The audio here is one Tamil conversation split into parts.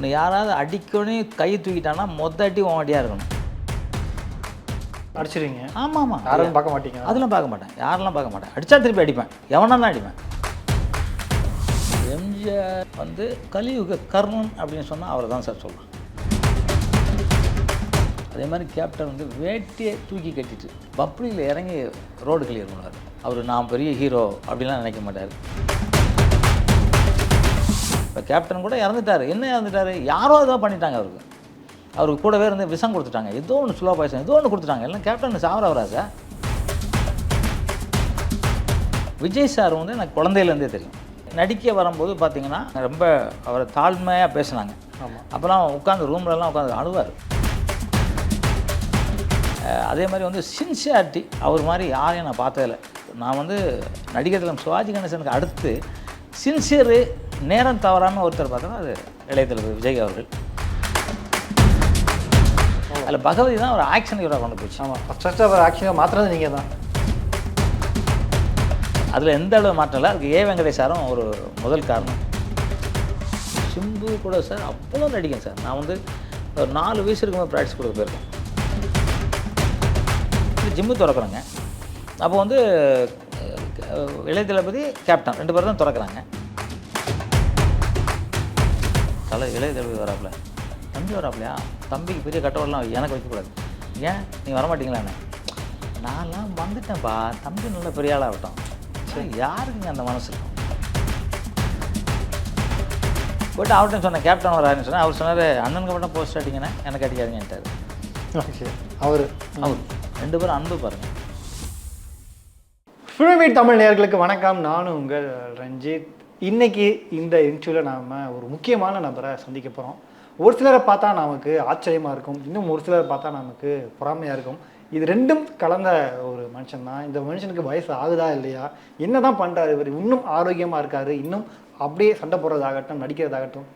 உன்னை யாராவது அடிக்கணும் கை தூக்கிட்டான்னா மொத்த அடி உன் அடியாக இருக்கணும். அடிச்சிருவீங்க? ஆமாம். யாரும் பார்க்க மாட்டீங்க? அதெல்லாம் பார்க்க மாட்டேன், யாரெல்லாம் பார்க்க மாட்டேன். அடித்தா திருப்பி அடிப்பேன், எவனா தான் அடிப்பேன். எம்ஜிஆர் வந்து கலியுக கர்ணன் அப்படின்னு சொன்னால் அவரை தான் சார் சொல்லலாம். அதே மாதிரி கேப்டன் வந்து வேட்டியை தூக்கி கட்டிட்டு பப்ளியில் இறங்கி ரோடு கிளியர் பண்ணுவார். அவர் நான் பெரிய ஹீரோ அப்படின்லாம் நினைக்க மாட்டார். இப்போ கேப்டன் கூட இறந்துட்டார். என்ன இறந்துட்டார்? யாரோ ஏதோ பண்ணிட்டாங்க அவருக்கு. அவருக்கு கூடவே இருந்து விஷம் கொடுத்துட்டாங்க, ஏதோ ஒன்று ஸ்லோ பாய்சன் ஏதோ ஒன்று கொடுத்துட்டாங்க. எல்லாம் கேப்டன் சாவரவரா சார். விஜய் சார் வந்து எனக்கு குழந்தையிலேருந்தே தெரியும். நடிக்க வரும்போது பார்த்தீங்கன்னா ரொம்ப அவரை தாழ்மையாக பேசினாங்க. ஆமாம். அப்போலாம் உட்காந்து ரூம்லலாம் உட்காந்து அழுவார். அதே மாதிரி வந்து சின்சியாரிட்டி அவர் மாதிரி யாரையும் நான் பார்த்ததில்லை. நான் வந்து நடிகர் திலகம் சிவாஜி கணேசனுக்கு அடுத்து சின்சியரு நேரம் தவறாமல் ஒருத்தர் பார்த்தோன்னா அது இளைய தளபதி விஜய் அவர்கள். அதில் பகவதி தான் ஒரு ஆக்ஷன் ஹீரோவாக கொண்டு போச்சு. ஆமாம், ஃபஸ்ட்டு அவர் ஆக்ஷனாக மாற்றுறது நீங்கள் தான். அதில் எந்த அளவு மாற்றம் இல்லை. அதுக்கு வெங்கடேஷ் சாரும் ஒரு முதல் காரணம். சிம்பு கூட சார் அவ்வளோ நடிகன் சார். நான் வந்து ஒரு 4 வயசு இருக்கும்போது ப்ராக்டிஸ் கொடுக்க போயிருக்கேன். ஜிம்மு திறக்கிறேங்க. அப்போ வந்து இளைய தளபதி கேப்டன் 2 பேர் தான் திறக்கிறாங்க. இளைய தளபதி வராப்புல, தம்பி வராப்புலையா, தம்பிக்கு பெரிய கட்டவரெலாம் எனக்கு வைக்கக்கூடாது, ஏன் நீ வரமாட்டீங்களாண்ணே? நான்லாம் வந்துட்டேன்ப்பா, தம்பி நல்ல பெரிய ஆளாகட்டும். சரி, யாருக்குங்க அந்த மனசு இருக்கும்? போய்ட்டு அவர்கிட்ட சொன்னேன், கேப்டன் வராருன்னு சொன்னேன். அவர் சொன்னார், அண்ணனுக்கு மட்டும் போஸ்ட் அடிங்கண்ணே, எனக்கு அடிக்காதீங்கன்ட்டார். ஓகே. அவர் 2 பேரும் அன்பு பாருங்கள். ஃபிலிம் தமிழ் நேயர்களுக்கு வணக்கம். நானும் உங்கள் ரஞ்சித். இன்றைக்கி இந்த இன்டர்வியூவில் நாம் ஒரு முக்கியமான நபரை சந்திக்க போகிறோம். ஒரு சிலரை பார்த்தா நமக்கு ஆச்சரியமாக இருக்கும், இன்னும் ஒரு சிலரை பார்த்தா நமக்கு பொறாமையாக இருக்கும். இது ரெண்டும் கலந்த ஒரு மனுஷன் தான். இந்த மனுஷனுக்கு வயசு ஆகுதா இல்லையா, என்ன தான் பண்ணுறாரு, இவர் இன்னும் ஆரோக்கியமாக இருக்கார், இன்னும் அப்படியே சண்டை போடுறதாகட்டும் நடிக்கிறதாகட்டும்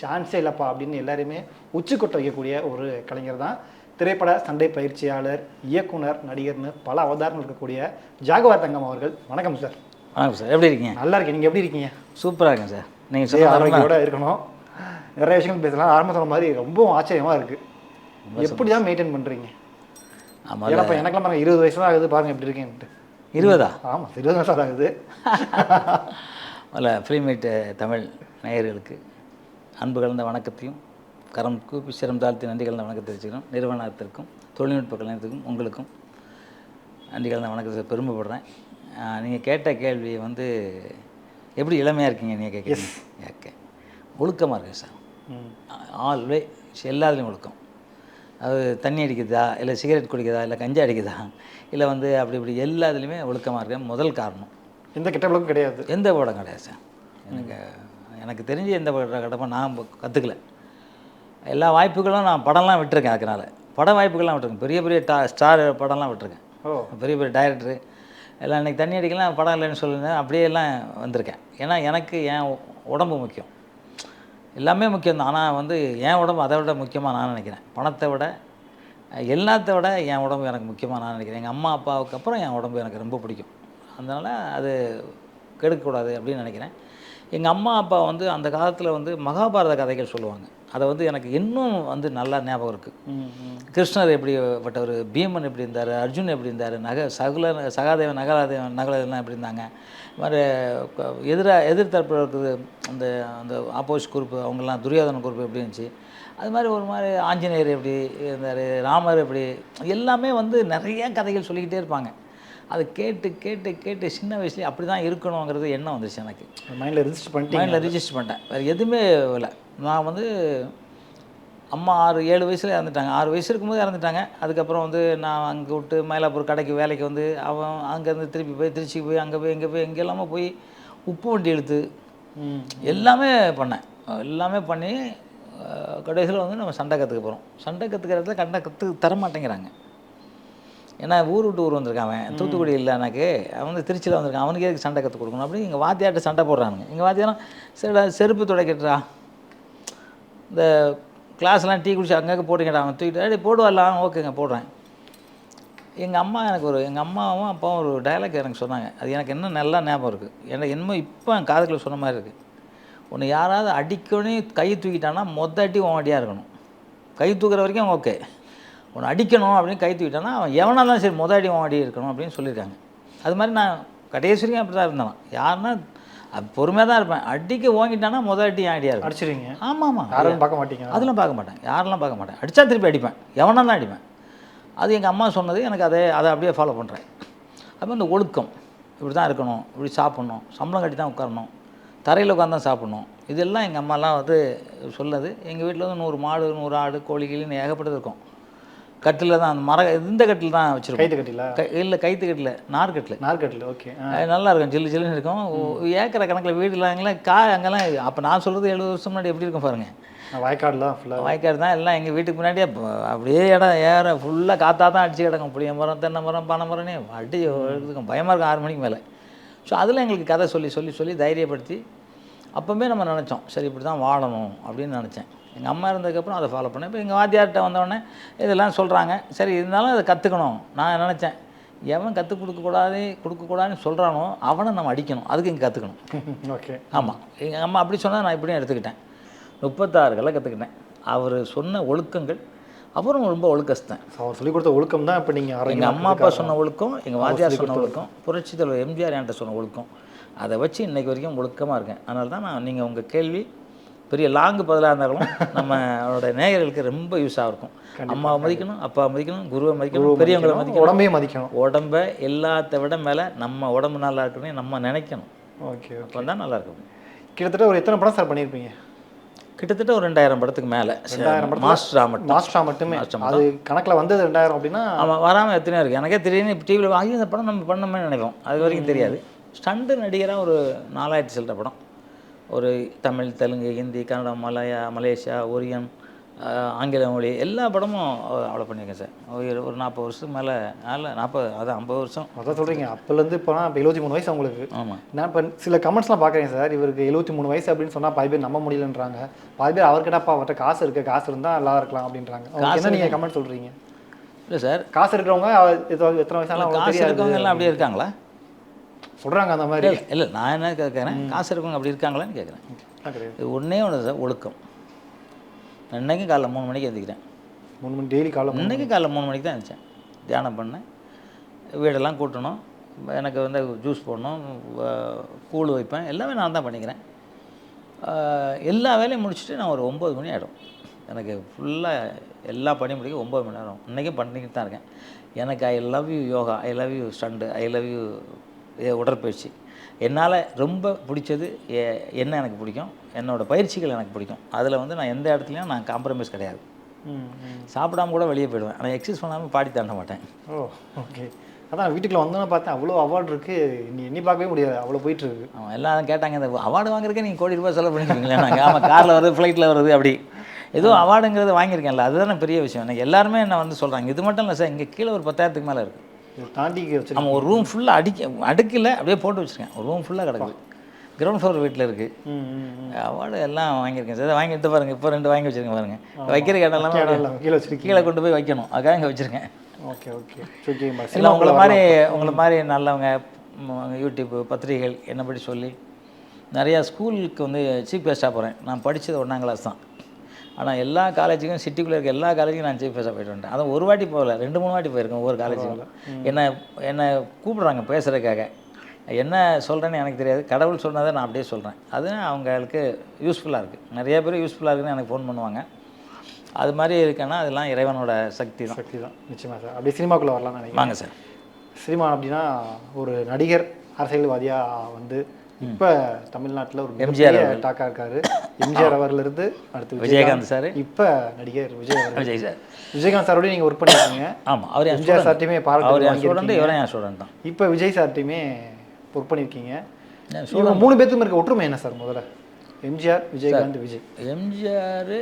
சான்ஸே இல்லைப்பா அப்படின்னு எல்லாருமே உச்சிக்கொட்ட வைக்கக்கூடிய ஒரு கலைஞர் தான். திரைப்பட சண்டை பயிற்சியாளர், இயக்குனர், நடிகர்னு பல அவதாரங்கள் இருக்கக்கூடிய ஜாகுவார் தங்கம் அவர்கள். வணக்கம் சார். வணக்கம் சார், எப்படி இருக்கீங்க? நல்லா இருக்கேன், நீங்கள் எப்படி இருக்கீங்க? சூப்பராக இருக்கேன் சார். நீங்கள் ஆரோக்கியோட இருக்கணும், நிறைய விஷயங்கள் பேசலாம். ஆரம்ப சொன்ன மாதிரி ரொம்ப ஆச்சரியமாக இருக்குது, எப்படி தான் மெயின்டைன் பண்ணுறீங்க? ஆமாம், இப்போ எனக்குலாம் பாருங்கள் 20 வயசு தான் ஆகுது, பாருங்கள் எப்படி இருக்கேன்ட்டு. 20? ஆமாம், 20 வருஷம் தான் ஆகுது. அதில் ஃபிலிமேட் தமிழ் நேயர்களுக்கு அன்பு கலந்த வணக்கத்தையும் கரம் கூப்பி சிரம் தாழ்த்தி நன்றி கலந்த வணக்கத்தை தெரிவிச்சுக்கிறோம். நிறுவனத்திற்கும் தொழில்நுட்ப கலைஞத்துக்கும் உங்களுக்கும் நன்றி கலந்த வணக்கத்தை பெருமைப்படுறேன். நீங்கள் கேட்ட கேள்வி வந்து எப்படி இளமையாக இருக்கீங்க நீங்கள் கேட்குறீங்க. ஓகே, ஒழுக்கமாக இருக்கேன் சார். ஆல்வேஸ் எல்லாத்துலேயும் ஒழுக்கம். அது தண்ணி அடிக்குதா, இல்லை சிகரெட் குடிக்குதா, இல்லை கஞ்சா அடிக்குதா, இல்லை வந்து அப்படி இப்படி எல்லாத்துலேயுமே ஒழுக்கமாக இருக்கேன். முதல் காரணம். எந்த கெட்ட பழக்கம் கிடையாது? எந்த படம் கிடையாது சார். எனக்கு தெரிஞ்சு எந்த கடமை நான் கற்றுக்கல. எல்லா வாய்ப்புகளும் நான் படம்லாம் விட்டுருக்கேன். அதனால் பட வாய்ப்புகள்லாம் விட்டுருக்கேன். பெரிய பெரிய ஸ்டார் படம்லாம் விட்டுருக்கேன். பெரிய பெரிய டைரக்டரு எல்லாம் இன்றைக்கி தண்ணி அடிக்கலாம் படம் இல்லைன்னு சொல்லுங்க, அப்படியே எல்லாம் வந்திருக்கேன். ஏன்னா எனக்கு என் உடம்பு முக்கியம், எல்லாமே முக்கியம் தான். ஆனால் வந்து என் உடம்பு அதை விட முக்கியமாக நான் நினைக்கிறேன். பணத்தை விட எல்லாத்த விட என் உடம்பு எனக்கு முக்கியமாக நான் நினைக்கிறேன். எங்கள் அம்மா அப்பாவுக்கு அப்புறம் என் உடம்பு எனக்கு ரொம்ப பிடிக்கும். அதனால் அது கெடுக்கக்கூடாது அப்படின்னு நினைக்கிறேன். எங்கள் அம்மா அப்பா வந்து அந்த காலத்தில் வந்து மகாபாரத கதைகள் சொல்லுவாங்க. அதை வந்து எனக்கு இன்னும் வந்து நல்லா ஞாபகம் இருக்குது. கிருஷ்ணர் எப்படிப்பட்டவர், பீமன் எப்படி இருந்தார், அர்ஜுன் எப்படி இருந்தார், சகாதேவன் நகலதேவன் எப்படி இருந்தாங்க, இது மாதிரி எதிர்த்தரப்பில் இருக்குது அந்த அந்த ஆப்போசிட் குரூப்பு, அவங்கெல்லாம் துரியோதன குரூப்பு எப்படி இருந்துச்சு, அது மாதிரி ஒரு மாதிரி ஆஞ்சநேயர் எப்படி இருந்தார், ராமர் எப்படி, எல்லாமே வந்து நிறைய கதைகள் சொல்லிக்கிட்டே இருப்பாங்க. அதை கேட்டு கேட்டு கேட்டு சின்ன வயசுலேயே அப்படி தான் இருக்கணுங்கிறது எண்ணம் வந்துச்சு எனக்கு. மைண்டில் ரிஜிஸ்டர் பண்ணிட்டேன். வேறு எதுவுமே இல்லை. நான் வந்து அம்மா 6-7 வயசில் இறந்துட்டாங்க. 6 வயசு இருக்கும்போது இறந்துட்டாங்க. அதுக்கப்புறம் வந்து நான் அங்கே விட்டு மயிலாப்பூர் கடைக்கு வேலைக்கு வந்து அவன் அங்கேருந்து திருப்பி போய் திருச்சிக்கு போய் அங்கே போய் இங்கே போய் எங்கே எல்லாமே போய் உப்பு வண்டி இழுத்து எல்லாமே பண்ணேன். எல்லாமே பண்ணி கடைசியில் வந்து நம்ம சண்டை கற்றுக்க போகிறோம். சண்டை கற்றுக்கிற இடத்துல கற்றுக்க தர மாட்டேங்கிறாங்க. ஏன்னா ஊர் விட்டு ஊர் வந்திருக்கான். அவன் தூத்துக்குடி இல்லை, எனக்கு அவன் வந்து திருச்சியில் வந்திருக்கான். அவனுக்கு எதுக்கு சண்டை கற்றுக் கொடுக்கணும் அப்படின்னு எங்கள் வாத்தியார்ட்ட சண்டை போடுறானுங்க. எங்கள் வாத்தியாரம் சரிடா செருப்பு துடைக்கட்டா, இந்த கிளாஸ்லாம் டீ குடிச்சு அங்கங்கே போட்டுக்கிட்டா, அவன் தூக்கிட்டு போடுவார்லாம். ஓகேங்க போடுறேன். எங்கள் அம்மாவும் அப்பாவும் ஒரு டைலாக் எனக்கு சொன்னாங்க. அது எனக்கு இன்னும் நல்லா ஞாபகம் இருக்குது. எனக்கு என்னமோ இப்போ என் காதுக்குள்ள சொன்ன மாதிரி இருக்குது. உன்னை யாராவது அடிக்கணும் கை தூக்கிட்டான்னா அடி உன் அடியாக இருக்கணும். கை தூக்குற வரைக்கும் ஓகே, உன்னை அடிக்கணும் அப்படின்னு கை தூக்கிட்டான்னா அவன் எவனாக இருந்தாலும் சரி அடி உன் அடி இருக்கணும் அப்படின்னு சொல்லியிருக்காங்க. அது மாதிரி நான் கடைசி வரைக்கும் அப்படி தான் இருந்தேன். யாருன்னா பொறுமையாக தான் இருப்பேன். அடிக்க ஓங்கிட்டானா அடி என் அடியாக இருக்கும். அடிச்சிருவீங்க? ஆமாம், யாரும் பார்க்க மாட்டீங்க? அதெல்லாம் பார்க்க மாட்டேன், யாரெல்லாம் பார்க்க மாட்டேன். அடித்தா திருப்பி அடிப்பேன், எவனா தான் அடிப்பேன். அது எங்கள் அம்மா சொன்னது, எனக்கு அதை அப்படியே ஃபாலோ பண்ணுறேன். அப்போ இந்த ஒழுக்கம் இப்படி தான் இருக்கணும், இப்படி சாப்பிட்ணும், சம்பளம் கட்டி தான் உட்காரணும், தரையில் உட்காந்து தான் சாப்பிட்ணும், இதெல்லாம் எங்கள் அம்மாலாம் சொல்லுது. எங்கள் வீட்டில் 100 மாடு 100 ஆடு கோழி கிளின்னு ஏகப்பட்டது இருக்கும். கட்டில் தான் அந்த இந்த கட்டில் தான் வச்சுருக்கோம். கைத்து கட்டில இல்லை, கைத்து கட்டில், நார்கட்டில். ஓகே, நல்லா இருக்கும், ஜில்லு ஜில்லுன்னு இருக்கும். ஏக்கரை கணக்கில் வீடு இல்லாங்களே அங்கெல்லாம். அப்போ நான் சொல்கிறது 70 வருஷம் முன்னாடி எப்படி இருக்கும் பாருங்கள். வயக்காடுலாம் ஃபுல்லாக வயக்காடு தான் எல்லாம். எங்கள் வீட்டுக்கு முன்னாடியே அப்படியே இடம் ஃபுல்லாக காற்றா தான் அடிச்சு கிடக்கும். புளிய மரம், தென்னை மரம், பனை மரம்னே அடி இருக்கும். பயமாக இருக்கும் 6 மணிக்கு மேலே. ஸோ அதில் எங்களுக்கு கதை சொல்லி தைரியப்படுத்தி அப்போவே நம்ம நினச்சோம், சரி இப்படி தான் வாழணும் அப்படின்னு நினச்சேன். எங்கள் அம்மா இருந்ததுக்கப்புறம் அதை ஃபாலோ பண்ணேன். இப்போ எங்கள் வாத்தியார்கிட்ட வந்தோடனே இதெல்லாம் சொல்கிறாங்க, சரி இருந்தாலும் அதை கற்றுக்கணும். நான் நினச்சேன், எவன் கற்றுக் கொடுக்கக்கூடாதுன்னு சொல்கிறானோ அவனை நம்ம அடிக்கணும், அதுக்கு இங்கே கற்றுக்கணும். ஓகே, ஆமாம். எங்கள் அம்மா அப்படி சொன்னால் நான் இப்படியும் எடுத்துக்கிட்டேன். 36 கலை கற்றுக்கிட்டேன். அவர் சொன்ன ஒழுக்கங்கள், அப்புறம் ரொம்ப ஒழுக்கஸ்தேன். அவர் சொல்லிக் கொடுத்த ஒழுக்கம் தான் இப்போ நீங்கள் எங்கள் அம்மா அப்பா சொன்ன ஒழுக்கம், எங்கள் வாத்தியார் சொன்ன ஒழுக்கம், புரட்சித் தலைவர் எம்ஜிஆர் என்கிட்ட சொன்ன ஒழுக்கம், அதை வச்சு இன்றைக்கு வரைக்கும் ஒழுக்கமாக இருக்கேன். அதனால தான் நீங்கள் உங்கள் கேள்வி பெரிய லாங்கு பதிலாக இருந்தாலும் நம்மளோட நேயர்களுக்கு ரொம்ப யூஸாக இருக்கும். அம்மாவை மதிக்கணும், அப்பாவை மதிக்கணும், குருவை மதிக்கணும், பெரியவங்களை மதிக்கணும், உடம்பையும் மதிக்கணும். உடம்பை எல்லாத்த விட மேலே நம்ம உடம்பு நல்லா இருக்கணும் நம்ம நினைக்கணும். ஓகே, அப்போ தான் நல்லா இருக்கும். கிட்டத்தட்ட ஒரு எத்தனை படம் சார் பண்ணியிருப்பீங்க? கிட்டத்தட்ட ஒரு 2000 படத்துக்கு மேலே. 2000 மாஸ்டரா மட்டுமே. அது கணக்கில் வந்தது 2000 அப்படின்னா ஆமாம், வராமல் எத்தனையோ இருக்குது. எனக்கே திடீர்னு இப்போ டிவியில் வாங்கி இந்த படம் நம்ம பண்ணணுமே நினைப்போம். அது வரைக்கும் தெரியாது. ஸ்டண்டு நடிகராக ஒரு 4000 சில்லற படம், ஒரு தமிழ், தெலுங்கு, ஹிந்தி, கன்னடம், மலேசியா, ஒரியன், ஆங்கில மொழி எல்லா படமும் அவ்வளோ பண்ணியிருக்கேன் சார். ஒரு 40 வருஷத்துக்கு மேலே. 50 வருஷம். அதான் சொல்கிறீங்க. அப்போலேருந்து இப்போனா இப்போ 73 வயசு உங்களுக்கு. ஆமாம். நான் இப்போ சில கமெண்ட்ஸ்லாம் பார்க்குறேன் சார், இவருக்கு 73 வயசு அப்படின்னு சொன்னால் பாதி பேர் நம்ப முடியலன்றாங்க. பாதி பேர் அவர்கிட்டப்பா அவர்கிட்ட காசு இருக்குது, காசு இருந்தால் நல்லா இருக்கலாம் அப்படின்றாங்க. என்ன நீங்கள் கமெண்ட் சொல்கிறீங்க? இல்லை சார், காசு இருக்கிறவங்க எத்தனை வயசாலும் காசு இருக்கவங்க எல்லாம் அப்படியே இருக்காங்களா சொல்கிறாங்க அந்த மாதிரி? இல்லை, நான் என்ன கேட்குறேன், காசு இருக்கவங்க அப்படி இருக்காங்களான்னு கேட்குறேன். கிடையாது. ஒன்றே ஒன்று சார், ஒழுக்கம். இன்றைக்கும் காலைல 3 மணிக்கு எழுந்திக்கிறேன். 3 மணி டெய்லி காலைல? இன்றைக்கி காலைல 3 மணிக்கு தான் எழுந்திரிச்சேன். தியானம் பண்ணேன், வீடெல்லாம் கூட்டணும், எனக்கு ஜூஸ் போடணும், கூழ் வைப்பேன், எல்லாமே நான் தான் பண்ணிக்கிறேன். எல்லா வேலையும் முடிச்சுட்டு நான் ஒரு 9 மணி ஆகிடும். எனக்கு ஃபுல்லாக எல்லா பணி முடிக்க 9 மணி நேரம். இன்றைக்கும் பண்ணிக்கிட்டு தான் இருக்கேன். எனக்கு I love you yoga, I love you stunt, I love you உடற்பயிற்சி. என்னால் ரொம்ப பிடிச்சது என்ன எனக்கு பிடிக்கும், என்னோடய பயிற்சிகள் எனக்கு பிடிக்கும். அதில் நான் எந்த இடத்துலையும் நான் காம்ப்ரமைஸ் கிடையாது. சாப்பிடாம கூட வெளியே போயிடுவேன், ஆனால் எக்ஸசைஸ் பண்ணாமல் பாடி தாண்ட மாட்டேன். ஓ, ஓகே. அதான் வீட்டுக்குள்ள வந்தோன்னு பார்த்தேன், அவ்வளோ அவார்டு இருக்குது, எண்ணி பார்க்கவே முடியாது, அவ்வளோ போயிட்டுருக்கு. ஆமாம், எல்லாரும் கேட்டாங்க, இந்த அவார்டு வாங்குறதுக்கே நீங்கள் ₹1 கோடி செலவு பண்ணிருக்கீங்களே. நாங்கள் ஆமாம், காரில் வருது, ஃப்ளைட்டில் வருது, அப்படி ஏதோ அவார்டுங்கிறது வாங்கியிருக்கேன்ல, அதுதானே பெரிய விஷயம். எனக்கு எல்லாருமே என்ன சொல்கிறாங்க. இது மட்டும் இல்லை சார், இங்கே கீழே ஒரு 10,000க்கு மேலே இருக்குது. தாண்டி நம்ம ஒரு ரூம் ஃபுல்லாக அடுக்கில் அப்படியே போட்டு வச்சுருக்கேன். ஒரு ரூம் ஃபுல்லாக கிடக்குது. கிரவுண்ட் ஃப்ளோர் வீட்டில் இருக்குது. அவார்டு எல்லாம் வாங்கியிருக்கேன் சார். வாங்கிட்டு பாருங்கள், இப்போ 2 வாங்கி வச்சுருக்கேன் பாருங்கள். வைக்கிற இடம்லாம் கீழே கொண்டு போய் வைக்கணும், அதுக்காக இங்கே வச்சுருக்கேன். Okay, okay. இல்லை, உங்களை மாதிரி நல்லவங்க யூடியூப் பத்திரிகைகள் என்னபடி சொல்லி நிறையா ஸ்கூலுக்கு சீஃப் கெஸ்ட்டாக போகிறேன். நான் படித்தது 1ஆம் கிளாஸ் தான். ஆனால் எல்லா காலேஜுக்கும், சிட்டிக்குள்ளே இருக்க எல்லா காலேஜுக்கும் நான் சீஃப் கெஸ்ட்டாக போய்ட்டு வந்துட்டேன். அதுவும் ஒரு வாட்டி போகல, 2-3 வாட்டி போயிருக்கேன் ஒவ்வொரு காலேஜுக்கும். என்னை கூப்பிட்றாங்க பேசுகிறதுக்காக. என்ன சொல்கிறேன்னு எனக்கு தெரியாது, கடவுள் சொன்னதை நான் அப்படியே சொல்கிறேன். அது அவங்களுக்கு யூஸ்ஃபுல்லாக இருக்குது. நிறைய பேர் யூஸ்ஃபுல்லாக இருக்குன்னு எனக்கு ஃபோன் பண்ணுவாங்க. அது மாதிரி இருக்கேன்னா அதெல்லாம் இறைவனோட சக்தி தான். நிச்சயமாக சார். அப்படியே சினிமாக்குள்ளே வரலாம்னு நினைக்கிறேன். வாங்க சார். சினிமா அப்படின்னா ஒரு நடிகர், அரசியல்வாதியாக இப்போ தமிழ்நாட்டில் ஒரு எம்ஜிஆர் டாக்காக இருக்காரு. எம்ஜிஆர் அவர்லேருந்து அடுத்து விஜயகாந்த் சார், இப்போ நடிகர் விஜய் சார். விஜயகாந்த் சாரோடய நீங்கள் ஒர்க் பண்ணியிருக்கீங்க. ஆமாம், அவர் எம்ஜிஆர் சார்ட்டையுமே ஸ்டூடெண்ட், இவரும் என் ஸ்டூடெண்ட் தான். இப்போ விஜய் சார்ட்டையுமே ஒர்க் பண்ணியிருக்கீங்க. இவங்க 3 பேர்த்துக்கும் இருக்க ஒற்றுமை என்ன சார்? முதல்ல எம்ஜிஆர், விஜயகாந்த், விஜய். எம்ஜிஆர்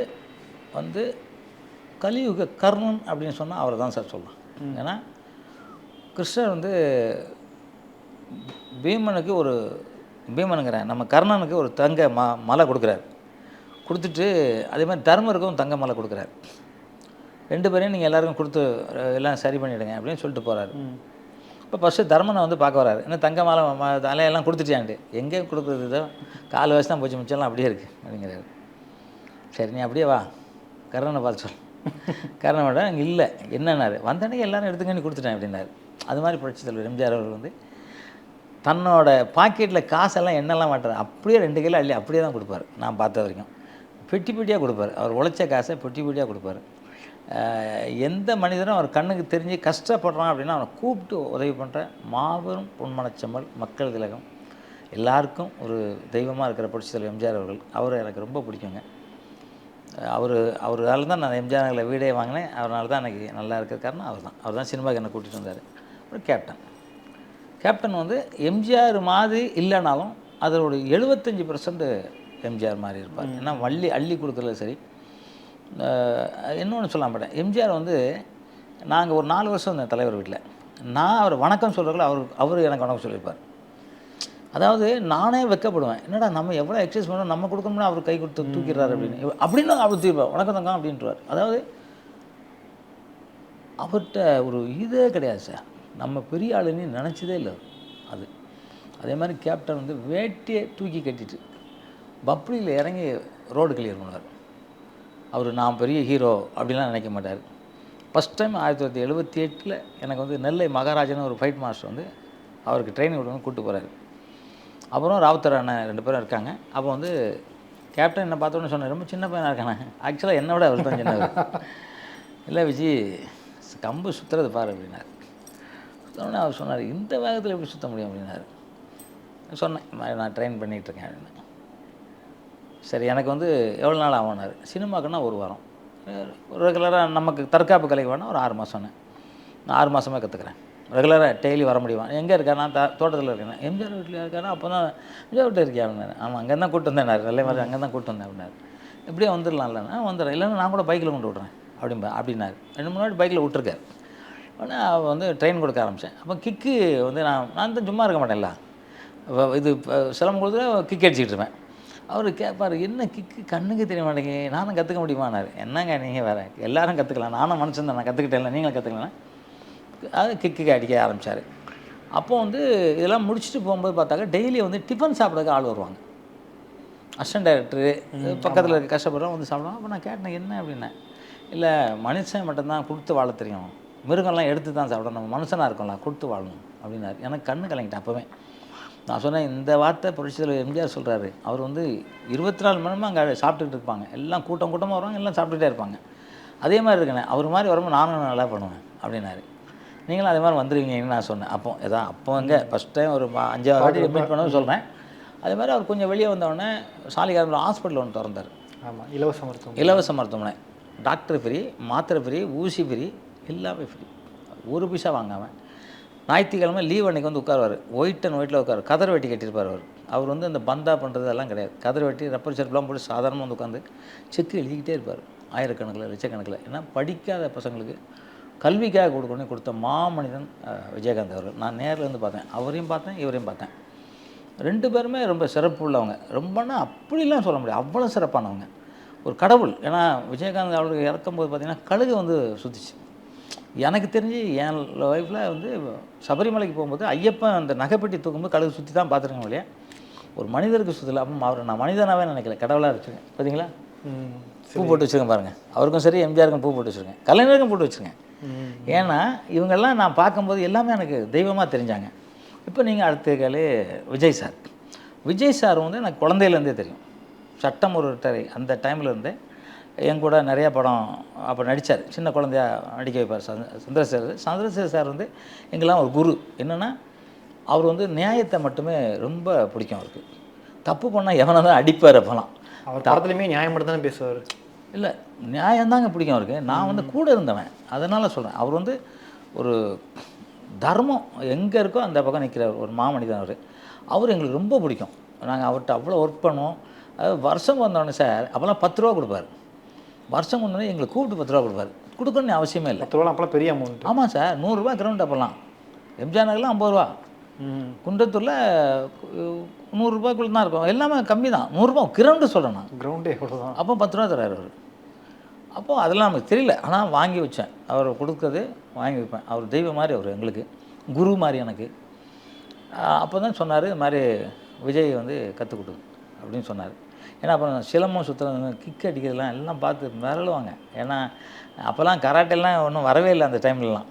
கலியுக கர்ணன் அப்படின்னு சொன்னால் அவர் தான் சார் சொல்லலாம். ஏன்னா கிருஷ்ணர் பீமனுங்கிறேன், நம்ம கர்ணனுக்கு ஒரு தங்க மலை கொடுக்குறாரு. கொடுத்துட்டு அதே மாதிரி தர்மருக்கும் தங்க மலை கொடுக்குறாரு. 2 பேரையும் நீங்கள் எல்லாருக்கும் கொடுத்து எல்லாம் சரி பண்ணிவிடுங்க அப்படின்னு சொல்லிட்டு போகிறாரு. இப்போ ஃபஸ்ட்டு தர்மனை வந்து பார்க்க வராரு, என்ன தங்க மாலை தலையெல்லாம் கொடுத்துட்டியான்ட்டு. எங்கே கொடுக்குறது, இதோ 4 வயசு தான் போச்சு, மிச்சம்லாம் அப்படியே இருக்குது அப்படிங்கிறாரு. சரி நீ அப்படியே வா, கர்ணனை பார்த்து சொல். கர்ணனை விட அங்கே இல்லை என்னன்னாரு, வந்தனே எல்லாரும் எடுத்துக்கன்னு கொடுத்துட்டேன் அப்படின்னாரு. அது மாதிரி புரட்சி தலைவர் எம்ஜிஆர் அவர்கள் வந்து தன்னோட பாக்கெட்டில் காசெல்லாம் எண்ணெல்லாம் மாட்டார், அப்படியே 2 கிலோ அள்ளி அப்படியே தான் கொடுப்பார். நான் பார்த்த வரைக்கும் பெட்டி பெட்டியாக கொடுப்பார். அவர் உழைச்ச காசை பெட்டி பெட்டியாக கொடுப்பார். எந்த மனிதனும் அவர் கண்ணுக்கு தெரிஞ்சு கஷ்டப்படுறான் அப்படின்னா அவனை கூப்பிட்டு உதவி பண்ணுற மாபெரும் பொன்மனச்செம்மல், மக்கள் திலகம், எல்லாருக்கும் ஒரு தெய்வமாக இருக்கிற புரட்சி தலைவர் எம்ஜிஆர் அவர்கள். அவர் எனக்கு ரொம்ப பிடிக்குங்க. அவரால் தான் நான் எம்ஜிஆர் நகரில் வீடே வாங்கினேன். அவரால் தான் எனக்கு நல்லா இருக்கிற காரணம் அவர் தான் சினிமாவுக்கு என்னை கூட்டிகிட்டு வந்தார். அப்புறம் கேப்டன் வந்து எம்ஜிஆர் மாதிரி இல்லைனாலும் அதோட 75% எம்ஜிஆர் மாதிரி இருப்பார். ஏன்னா அள்ளி கொடுக்குறது சரி. இன்னொன்று சொல்ல மாட்டேன், எம்ஜிஆர் வந்து நாங்கள் ஒரு 4 வருஷம் இருந்தேன் தலைவர் வீட்டில். நான் அவர் வணக்கம் சொல்கிறக்குள்ள அவர் எனக்கு வணக்கம் சொல்லியிருப்பார். அதாவது நானே வெக்கப்படுவேன், என்னடா நம்ம எவ்வளோ எக்ஸசைஸ் பண்ணோம், நம்ம கொடுக்கணும்னா அவர் கை கொடுத்து தூக்கிடுறாரு அப்படின்னு அவர் தூக்கிப்பார், வணக்கம் தங்கம் அப்படின்ட்டுருவார். அதாவது அவர்கிட்ட ஒரு இதே கிடையாது சார், நம்ம பெரிய ஆளுன்னு நினச்சதே இல்லை அது. அதே மாதிரி கேப்டன் வந்து வேட்டியை தூக்கி கட்டிட்டு பப்ளியில் இறங்கி ரோடு கிளியர் பண்ணுவார். அவர் நான் பெரிய ஹீரோ அப்படின்லாம் நினைக்க மாட்டார். ஃபஸ்ட் டைம் 1978 எனக்கு வந்து நெல்லை மகாராஜன் ஒரு ஃபைட் மாஸ்டர் வந்து அவருக்கு ட்ரைனிங் கொடுக்கணும் கூப்பிட்டு போகிறாரு. அப்புறம் ராவுத்தர் அண்ணன் 2 பேரும் இருக்காங்க. அப்போ வந்து கேப்டன் என்னை பார்த்தோன்னு சொன்னார், ரொம்ப சின்ன பையனாக இருக்கானே. ஆக்சுவலாக என்னை விட அவர் தான் சின்னவர். இல்லை விஜி கம்பு சுற்றுறது பாரு அப்படின்னாரு. சுத்தோடனே அவர் சொன்னார், இந்த வேகத்தில் எப்படி சுற்ற முடியும் அப்படின்னாரு. சொன்னேன், நான் ட்ரெயின் பண்ணிகிட்ருக்கேன் அப்படின்னு. சரி எனக்கு வந்து எவ்வளோ நாள் ஆகும்னாரு. சினிமாக்குன்னா 1 வாரம், ரெகுலராக நமக்கு தற்காப்பு கலைக்கு வேணால் ஒரு 6 மாதம்னு. நான் 6 மாதமாக கற்றுக்குறேன். ரெகுலராக டெய்லி வர முடியுமா, எங்கே இருக்கா, நான் தோட்டத்தில் இருக்கேன். எம்ஜிஆர் வீட்டில் இருக்கானா, அப்போ தான் எம்ஜிஆர் வீட்டில் இருக்கியா அப்படின்னாரு. ஆமாம் அங்கே தான் கூப்பிட்டு வந்தேன், நல்ல மாதிரி அங்கே தான் கூப்பிட்டு வந்தேன் அப்படின்னாரு. எப்படியே வந்துடலாம் இல்லைன்னா வந்துடுறேன், இல்லைன்னா நான் கூட பைக்கில் கொண்டு விட்றேன் அப்படின்னாரு. 2 3 வாட்டி பைக்கில் விட்டுருக்காரு. ஆனால் வந்து ட்ரெயின் கொடுக்க ஆரம்பித்தேன். அப்போ கிக்கு வந்து நான் தான் சும்மா இருக்க மாட்டேன்ல, இது சிலம்பம் கொடுத்து கிக் அடிச்சுக்கிட்டு இருப்பேன். அவர் கேட்பார், என்ன கிக்கு கண்ணுக்கு தெரிய மாட்டேங்க, நானும் கற்றுக்க முடியுமானார். என்னங்க நீங்கள் வேறு, எல்லோரும் கற்றுக்கலாம், நானும் மனுஷன் தான், நான் கற்றுக்கிட்டேன், நீங்களும் கற்றுக்கலாம். அது கிக்கு அடிக்க ஆரம்பித்தார். அப்போது வந்து இதெல்லாம் முடிச்சுட்டு போகும்போது பார்த்தாக்கா டெய்லி வந்து டிஃபன் சாப்பிட்றதுக்கு ஆள் வருவாங்க. அசிஸ்டன்ட் டைரக்டரு பக்கத்தில் இருக்க கஷ்டப்படுறோம் வந்து சாப்பிடுவோம். அப்போ நான் கேட்டேன் என்ன அப்படின்னேன். இல்லை மனுஷன் மட்டும்தான் கொடுத்து வாழ தெரியும், மிருகம்லாம் எடுத்து தான் சாப்பிடணும், நம்ம மனுஷனாக இருக்கோம்ல கொடுத்து வாழணும் அப்படின்னாரு. எனக்கு கண்ணு கலங்கிட்டேன். அப்போவே நான் சொன்னேன், இந்த வார்த்தை புரட்சி தலைவர் எம்ஜிஆர் சொல்கிறாரு. அவர் வந்து 24 மணி நேரமும் அங்கே சாப்பிட்டுட்டு இருப்பாங்க, எல்லாம் கூட்டமாக வருவாங்க, எல்லாம் சாப்பிட்டுட்டே இருப்பாங்க. அதே மாதிரி இருக்கேனே, அவர் மாதிரி வரும்போது நானும் நல்லா பண்ணுவேன் அப்படின்னாரு. நீங்களும் அதே மாதிரி வந்துடுவீங்கன்னு நான் சொன்னேன். அப்போ அங்கே ஃபஸ்ட் டைம் ஒரு 5ஆவது வாட்டி மீட் பண்ணவும் சொல்கிறேன். அதே மாதிரி அவர் கொஞ்சம் வெளியே வந்தோடனே சாலிகிராமில் ஹாஸ்பிட்டல் ஒன்று திறந்தார். ஆமாம், இலவச மருத்துவமனை. டாக்டர் ஃப்ரீ, மாத்திரை ஃப்ரீ, ஊசி ஃப்ரீ, எல்லாமே ஃப்ரீ, 1 பைசா வாங்காமல். ஞாயிற்றுக்கிழமை லீவ் அன்றைக்கி வந்து உட்காருவார், ஒயிட் அண்ட் ஒயிட்டில் உட்கார், கதர் வெட்டி கட்டியிருப்பார். அவர் வந்து அந்த பந்தா பண்ணுறது எல்லாம் கிடையாது, கதர் வெட்டி ரப்பர் செருப்புலாம் போட்டு சாதாரணமாக வந்து உட்காந்து செக்கு எழுதிக்கிட்டே இருப்பார், ஆயிரக்கணக்கில் லட்சக்கணக்கில். ஏன்னா படிக்காத பசங்களுக்கு கல்விக்காக கொடுத்த மாமனிதன் விஜயகாந்த் அவர்கள். நான் நேரில் வந்து பார்த்தேன், அவரையும் பார்த்தேன், இவரையும் பார்த்தேன். 2 பேருமே ரொம்ப சிறப்பு உள்ளவங்க. ரொம்பனா அப்படிலாம் சொல்ல முடியாது, அவ்வளோ சிறப்பானவங்க, ஒரு கடவுள். ஏன்னா விஜயகாந்த் அவருக்கு இறக்கும்போது பார்த்திங்கன்னா கழுகு வந்து சுற்றிச்சு. எனக்கு தெரிஞ்சு என் லைஃப்பில் வந்து சபரிமலைக்கு போகும்போது ஐயப்பன் அந்த நகைப்பெட்டி தூக்கும்போது கழுகு சுற்றி தான் பார்த்துருக்கேன் இல்லையா, ஒரு மனிதருக்கு சுற்றல. அப்போ அவரை நான் மனிதனாகவே நினைக்கல, கடவுளாக வச்சுருக்கேன். பார்த்தீங்களா, பூ போட்டு வச்சுருக்கேன் பாருங்கள், அவருக்கும் சரி எம்ஜிஆருக்கும் பூ போட்டு வச்சுருக்கேன், கலைஞருக்கும் போட்டு வச்சுருக்கேன். ஏன்னா இவங்கெல்லாம் நான் பார்க்கும்போது எல்லாமே எனக்கு தெய்வமாக தெரிஞ்சாங்க. இப்போ நீங்கள் அடுத்த கேளு விஜய் சார் வந்து எனக்கு குழந்தையிலேருந்தே தெரியும். சட்டம் ஒரு டரை அந்த டைம்லேருந்தே என் கூட நிறையா படம் அப்போ நடித்தார். சின்ன குழந்தையா நடிக்க வைப்பார் சந்திரசேகர் சார் வந்து எங்கெல்லாம் ஒரு குரு. என்னென்னா அவர் வந்து நியாயத்தை மட்டுமே ரொம்ப பிடிக்கும் அவருக்கு. தப்பு பண்ணால் எவனை தான் அடிப்பார். அப்போலாம் அவர் படத்துலையுமே நியாயம் மட்டும் தானே பேசுவார். இல்லை நியாயம்தாங்க பிடிக்கும் அவருக்கு. நான் வந்து கூட இருந்தவன், அதனால் சொல்கிறேன். அவர் வந்து ஒரு தர்மம் எங்கே இருக்கோ அந்த பக்கம் நிற்கிறவர் ஒரு மாமனிதன். அவர் எங்களுக்கு ரொம்ப பிடிக்கும். நாங்கள் அவர்கிட்ட அவ்வளோ ஒர்க் பண்ணுவோம். அதாவது வருஷம் வந்தோடனே சார் அப்போல்லாம் 10 ரூபா கொடுப்பார். வருஷம் வந்தோடனே எங்களுக்கு கூப்பிட்டு 10 ரூபா கொடுப்பார். கொடுக்கணும்னு அவசியமே இல்லை. 10 ரூபா அப்போலாம் பெரிய அமௌண்ட். ஆமாம் சார், 100 ரூபா கிரவுண்ட். அப்போல்லாம் எம்ஜிஆர் நகரில் 50 ரூபா, குன்றத்தூரில் 100 ரூபாய்க்குள்ள தான் இருக்கும். எல்லாமே கம்மி தான், 100 ரூபா கிரவுண்டு சொல்கிறேன் நான். கிரவுண்டே எவ்வளோ தான். அப்போ 10 ரூபா தராரு அவர். அப்போது அதெல்லாம் நமக்கு தெரியல, ஆனால் வாங்கி வச்சேன். அவர் கொடுக்குறது வாங்கி வைப்பேன். அவர் தெய்வம் மாதிரி அவர் எங்களுக்கு. குரு மாதிரி எனக்கு. அப்போ தான் சொன்னார், இது மாதிரி விஜய் வந்து கற்றுக் கொடு அப்படின்னு சொன்னார். ஏன்னா அப்புறம் சிலம்பம் சுற்றுறது, கிக் அடிக்கிறதுலாம் எல்லாம் பார்த்து மிரளுவாங்க. ஏன்னா அப்போல்லாம் கராட்டெல்லாம் ஒன்றும் வரவே இல்லை அந்த டைம்லலாம்.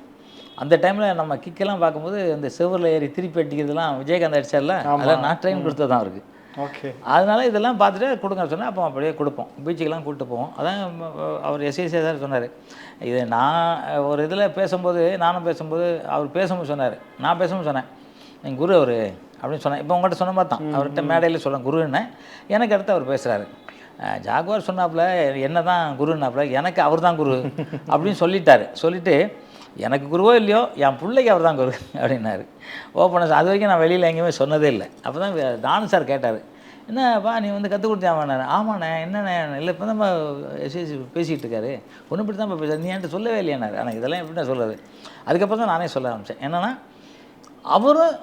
அந்த டைமில் நம்ம கிக்கெல்லாம் பார்க்கும்போது இந்த செவரில் ஏறி திருப்பி அடிக்கிறதுலாம் விஜயகாந்த் அடிச்சார்ல, அதெல்லாம் நான் ட்ரெயின் கொடுத்தது தான் அவருக்கு. ஓகே. அதனால் இதெல்லாம் பார்த்துட்டு கொடுங்க சொன்னேன். அப்போ அப்படியே கொடுப்போம், பீச்சுக்கெல்லாம் கூப்பிட்டு போவோம். அதான் அவர் எஸ்ஐசி சார் சொன்னார். இது நான் ஒரு இதில் பேசும்போது, நானும் பேசும்போது அவர் பேசும்போது சொன்னார், நான் பேசும்போது சொன்னேன் எங்கள் குரு அவர் அப்படின்னு சொன்னேன். இப்போ உங்கள்கிட்ட சொன்ன மாதிரி தான் அவர்கிட்ட மேடையில் சொல்ல குருன்னு. எனக்கு அடுத்து அவர் பேசுகிறாரு. ஜாகுவார் சொன்னாப்புல என்ன தான் குருன்னாப்புல, எனக்கு அவர் தான் குரு அப்படின்னு சொல்லிட்டார். சொல்லிவிட்டு எனக்கு குருவோ இல்லையோ என் பிள்ளைக்கு அவர் தான் குரு அப்படின்னாரு. ஓப்பனாக. அது வரைக்கும் நான் வெளியில் எங்கேயுமே சொன்னதே இல்லை. அப்போ தான் தானு சார் கேட்டார், என்னப்பா நீ வந்து கற்றுக் கொடுத்தியாமாண்ணே? ஆமாண்ணே. என்னண்ணே? இல்லை இப்போ தான் எஸ்எஸ்சி பேசிகிட்டு இருக்காரு, ஒன்றும் இப்படி தான் பேசுகிறார், நீ என்கிட்ட சொல்லவே இல்லையானாரு. ஆனால் இதெல்லாம் எப்படி நான் சொல்கிறது? அதுக்கப்புறம் தான் நானே சொல்ல ஆரம்பித்தேன். என்னென்னா அவரும்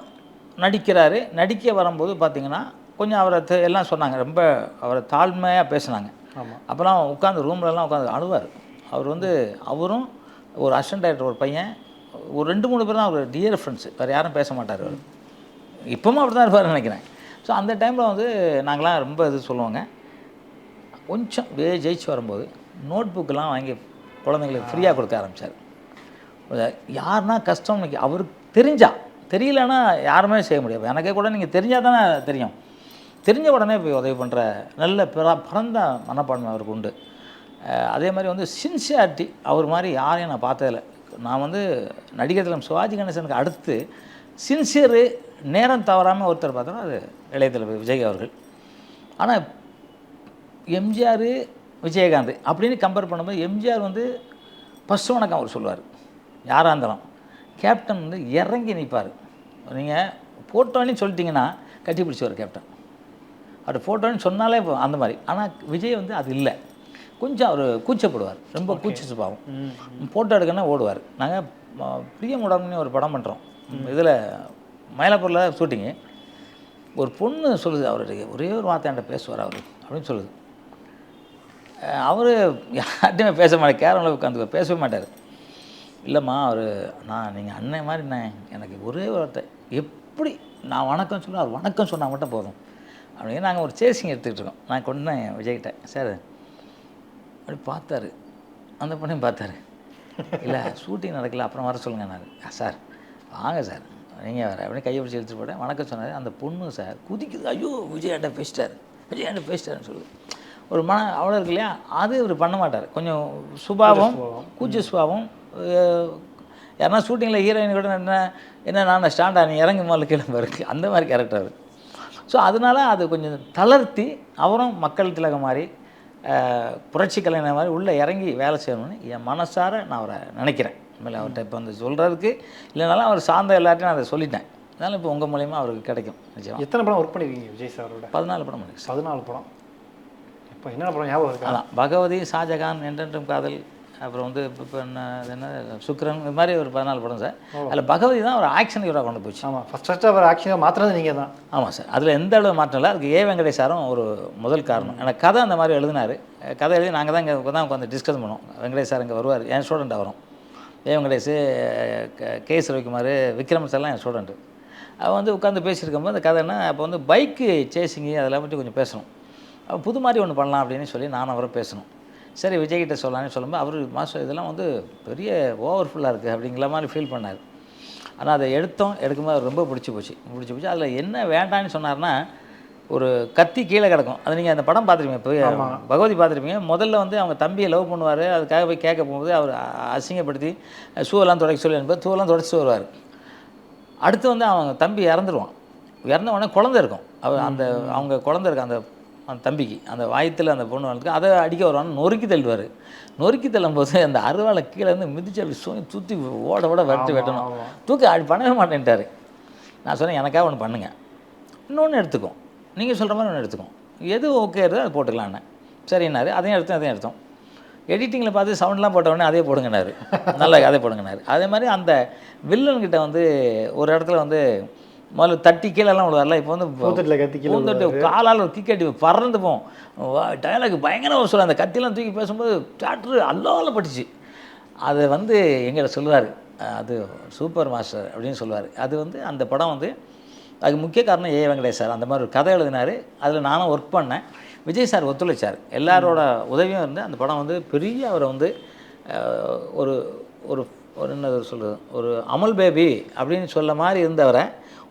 நடிக்கிறாரு. நடிக்க வரும்போது பார்த்திங்கன்னா கொஞ்சம் அவரை எல்லாம் சொன்னாங்க, ரொம்ப அவரை தாழ்மையாக பேசுனாங்க. ஆமாம். அப்போலாம் உட்காந்து ரூம்லலாம் உட்காந்து அழுவார். அவர் வந்து அவரும் ஒரு அசிஸ்டன்ட் டைரக்டர் ஒரு பையன், ஒரு 2-3 பேர் தான் அவர் டியர் ஃப்ரெண்ட்ஸு, வேறு யாரும் பேச மாட்டார் அவர். இப்போவும் அப்படி தான் இருப்பார் நினைக்கிறேன். ஸோ அந்த டைமில் வந்து நாங்களாம் ரொம்ப இது சொல்லுவாங்க. கொஞ்சம் ஜெயிச்சு வரும்போது நோட் புக்கெலாம் வாங்கி குழந்தைங்களுக்கு ஃப்ரீயாக கொடுக்க ஆரம்பித்தார். யாருன்னா கஷ்டம் அவருக்கு தெரியலன்னா யாருமே செய்ய முடியாது. எனக்கே கூட நீங்கள் தெரிஞ்சால் தானே தெரியும். தெரிஞ்ச உடனே போய் உதவி பண்ணுற நல்ல பரந்த மனப்பான்மை அவருக்கு உண்டு. அதே மாதிரி வந்து சின்சியாரிட்டி அவர் மாதிரி யாரையும் நான் பார்த்ததில்லை. நான் வந்து நடிகர் திலகம் சிவாஜி கணேசனுக்கு அடுத்து சின்சியரு, நேரம் தவறாமல் ஒருத்தர் பார்த்தோன்னா அது இளைய தளபதி விஜய் அவர்கள். ஆனால் எம்ஜிஆர், விஜயகாந்த் அப்படின்னு கம்பேர் பண்ணும்போது எம்ஜிஆர் வந்து ஃபஸ்ட்டு வணக்கம் அவர் சொல்லுவார் யாராக இருந்தாலும். கேப்டன் வந்து இறங்கி நிற்பார். நீங்கள் ஃபோட்டோன்னு சொல்லிட்டீங்கன்னா கட்டி பிடிச்சிவார் கேப்டன். அவர் ஃபோட்டோன்னு சொன்னாலே அந்த மாதிரி. ஆனால் விஜய் வந்து அது இல்லை. கொஞ்சம் அவர் கூச்சப்படுவார், ரொம்ப கூச்ச சுபாவம். ஃபோட்டோ எடுக்கணும்னா ஓடுவார். நாங்கள் பிரியமுடம்னு ஒரு படம் பண்ணுறோம், இதில் மயிலாப்பூரில் ஷூட்டிங்கு. ஒரு பொண்ணு சொல்லுது, அவருடைய ஒரே ஒரு வார்த்தை என்கிட்ட பேசுவார் அவர் அப்படின்னு சொல்லுது. அவர் யார்ட்டையுமே பேச மாட்டார், கேரளில் உட்காந்து பேசவே மாட்டார். இல்லைம்மா நான் நீங்கள் அண்ணன் மாதிரி எனக்கு ஒரே வார்த்தை, எப்படி நான் வணக்கம் சொல்ல அவர் வணக்கம் சொன்னால் மட்டும் போதும் அப்படின்னு. நாங்கள் ஒரு சேசிங் எடுத்துக்கிட்டு இருக்கோம். நான் கொண்டேன் விஜய்கிட்ட. சார் அப்படி பார்த்தாரு, அந்த பொண்ணையும் பார்த்தாரு. இல்லை ஷூட்டிங் நடக்கல, அப்புறம் வர சொல்லுங்கன்னாரு. சார் வாங்க சார் நீங்கள் வேறு அப்படின்னு கையை பிடிச்சி எடுத்துகிட்டு போட்டேன். வணக்கம் சொன்னார். அந்த பொண்ணு சார் குதிக்குது, ஐயோ விஜயாண்ட பேசிட்டாருன்னு சொல்லுது. ஒரு அவ்வளோ இருக்கு இல்லையா, அது இவர் பண்ண மாட்டார். கொஞ்சம் சுபாவம், கூச்ச சுபாவம். யாருன்னா ஷூட்டிங்கில் ஹீரோயின் கூட என்ன நான் ஸ்டாண்டா நீ இறங்கி முதல்ல கிளம்ப இருக்குது, அந்த மாதிரி கேரக்டர் அவர். ஸோ அதனால் அது கொஞ்சம் தளர்த்தி அவரும் மக்கள் திலகம் மாதிரி புரட்சி கலைஞர் மாதிரி உள்ளே இறங்கி வேலை செய்யணும்னு என் மனசார நான் அவரை நினைக்கிறேன். உண்மையிலே அவர்கிட்ட இப்போ வந்து சொல்கிறதுக்கு இல்லைனாலும் அவர் சார்ந்த எல்லாத்தையும் நான் அதை சொல்லிட்டேன். அதனால் இப்போ உங்கள் மூலிமா அவருக்கு கிடைக்கும் நிச்சயம். எத்தனை படம் ஒர்க் பண்ணியிருக்கீங்க விஜய் சாரோட? 14 படம் பண்ணிருக்கு. 14 படம். இப்போ என்னென்ன படம் ஞாபகம் இருக்கு? அதான் பகவதி, ஷாஜகான், என்றென்றும் காதல், அப்புறம் வந்து இப்போ என்ன சுக்ரன், இது மாதிரி ஒரு 14 படம் சார். அதில் பகவதி தான் ஒரு ஆக்ஷன் ஹீரோவாக கொண்டு போச்சு. ஆமாம், ஃபஸ்ட்டு அவர் ஆக்ஷனாக மாற்றினது நீங்கள் தான். ஆமாம் சார், அதில் எந்த அளவு மாற்றம் இல்லை. அதுக்கு வெங்கடேஷ் சாரும் ஒரு முதல் காரணம். எனக்கு கதை அந்த மாதிரி எழுதினார். கதை எழுதி நாங்கள் தான் இங்கே தான் உட்காந்து டிஸ்கஸ் பண்ணுவோம். வெங்கடேஷ் சார் இங்கே வருவார், என் ஸ்டூடெண்ட் வரும். வெங்கடேஷ், கேஎஸ் ரவிக்குமார், விக்ரம் சார்லாம் என் ஸ்டூடெண்ட்டு. அவன் வந்து உட்காந்து பேசியிருக்கும்போது அந்த கதைன்னா அப்போ வந்து பைக்கு சேசிங்கு அதெல்லாம் பற்றி கொஞ்சம் பேசணும். அப்போ புது மாதிரி ஒன்று பண்ணலாம் அப்படின்னு சொல்லி நான் அவரை பேசணும். சரி விஜய்கிட்ட சொல்லலான்னு சொல்லும்போது அவர் மாஸ்டர் இதெல்லாம் வந்து பெரிய ஓவர்ஃபுல்லாக இருக்குது அப்படிங்கிற மாதிரி ஃபீல் பண்ணார். ஆனால் அதை எடுக்கும்போது ரொம்ப பிடிச்சி போச்சு. அதில் என்ன வேண்டான்னு சொன்னார்னா, ஒரு கத்தி கீழே கிடக்கும். அது நீங்கள் அந்த படம் பார்த்துருப்பீங்க, இப்போ பகவதி பார்த்துருப்பீங்க. முதல்ல வந்து அவங்க தம்பியை லவ் பண்ணுவார், அதுக்காக போய் கேட்க போகும்போது அவர் அசிங்கப்படுத்தி ஷூவெல்லாம் துடைக்க சொல்லி அனுப்பி ஷூவெல்லாம் துடைச்சிட்டு வருவார். அடுத்து வந்து அவங்க தம்பி இறந்துருவான். இறந்த உடனே குழந்தை இருக்கும். அவங்க குழந்தை இருக்கும் அந்த தம்பிக்கு, அந்த வாயத்தில் அந்த பொண்ணு வந்து அதை அடிக்க வருவான்னு நொறுக்கி தள்ளுவார். நொறுக்கி தள்ளும்போது அந்த அருவாளை கீழே இருந்து மிதிச்சு அப்படி சுற்றி ஓட வெட்டணும். தூக்கி அப்படி பண்ணவே மாட்டேன்ட்டார். நான் சொன்னேன் எனக்காக ஒன்று பண்ணுங்கள், இன்னொன்று எடுத்துக்கும், நீங்கள் சொல்கிற மாதிரி ஒன்று எடுத்துக்கும், எது ஓகே இருக்கோ அதை போட்டுக்கலான்னு. சரின்னாரு. அதையும் எடுத்தோம். எடிட்டிங்கில் பார்த்து சவுண்ட்லாம் போட்ட உடனே அதே போடுங்கன்னாரு. நல்லா அதே போடுங்கன்னாரு. அதே மாதிரி அந்த வில்லன்கிட்ட வந்து ஒரு இடத்துல வந்து முதல்ல தட்டி கீழெல்லாம் விடுவார்ல, இப்போ வந்து பூந்தொட்டி காலால் ஒரு கிக் அடி பறந்து போவோம். டயலாக் பயங்கரமாக சொல்லுவார். அந்த கத்திலாம் தூக்கி பேசும்போது தேட்ரு அல்லாவில் பட்டுச்சு. அதை வந்து எங்கிட்ட சொல்லுவார், அது சூப்பர் மாஸ்டர் அப்படின்னு சொல்லுவார். அது வந்து அந்த படம் வந்து அதுக்கு முக்கிய காரணம் ஏ வெங்கடேஷ் சார். அந்த மாதிரி ஒரு கதை எழுதினார். அதில் நானும் ஒர்க் பண்ணேன். விஜய் சார் ஒத்துழைச்சார். எல்லாரோட உதவியும் இருந்து அந்த படம் வந்து பெரிய அவரை வந்து ஒரு ஒரு ஒரு என்ன சொல்கிறது, ஒரு அமல் பேபி அப்படின்னு சொல்ல மாதிரி இருந்தவரை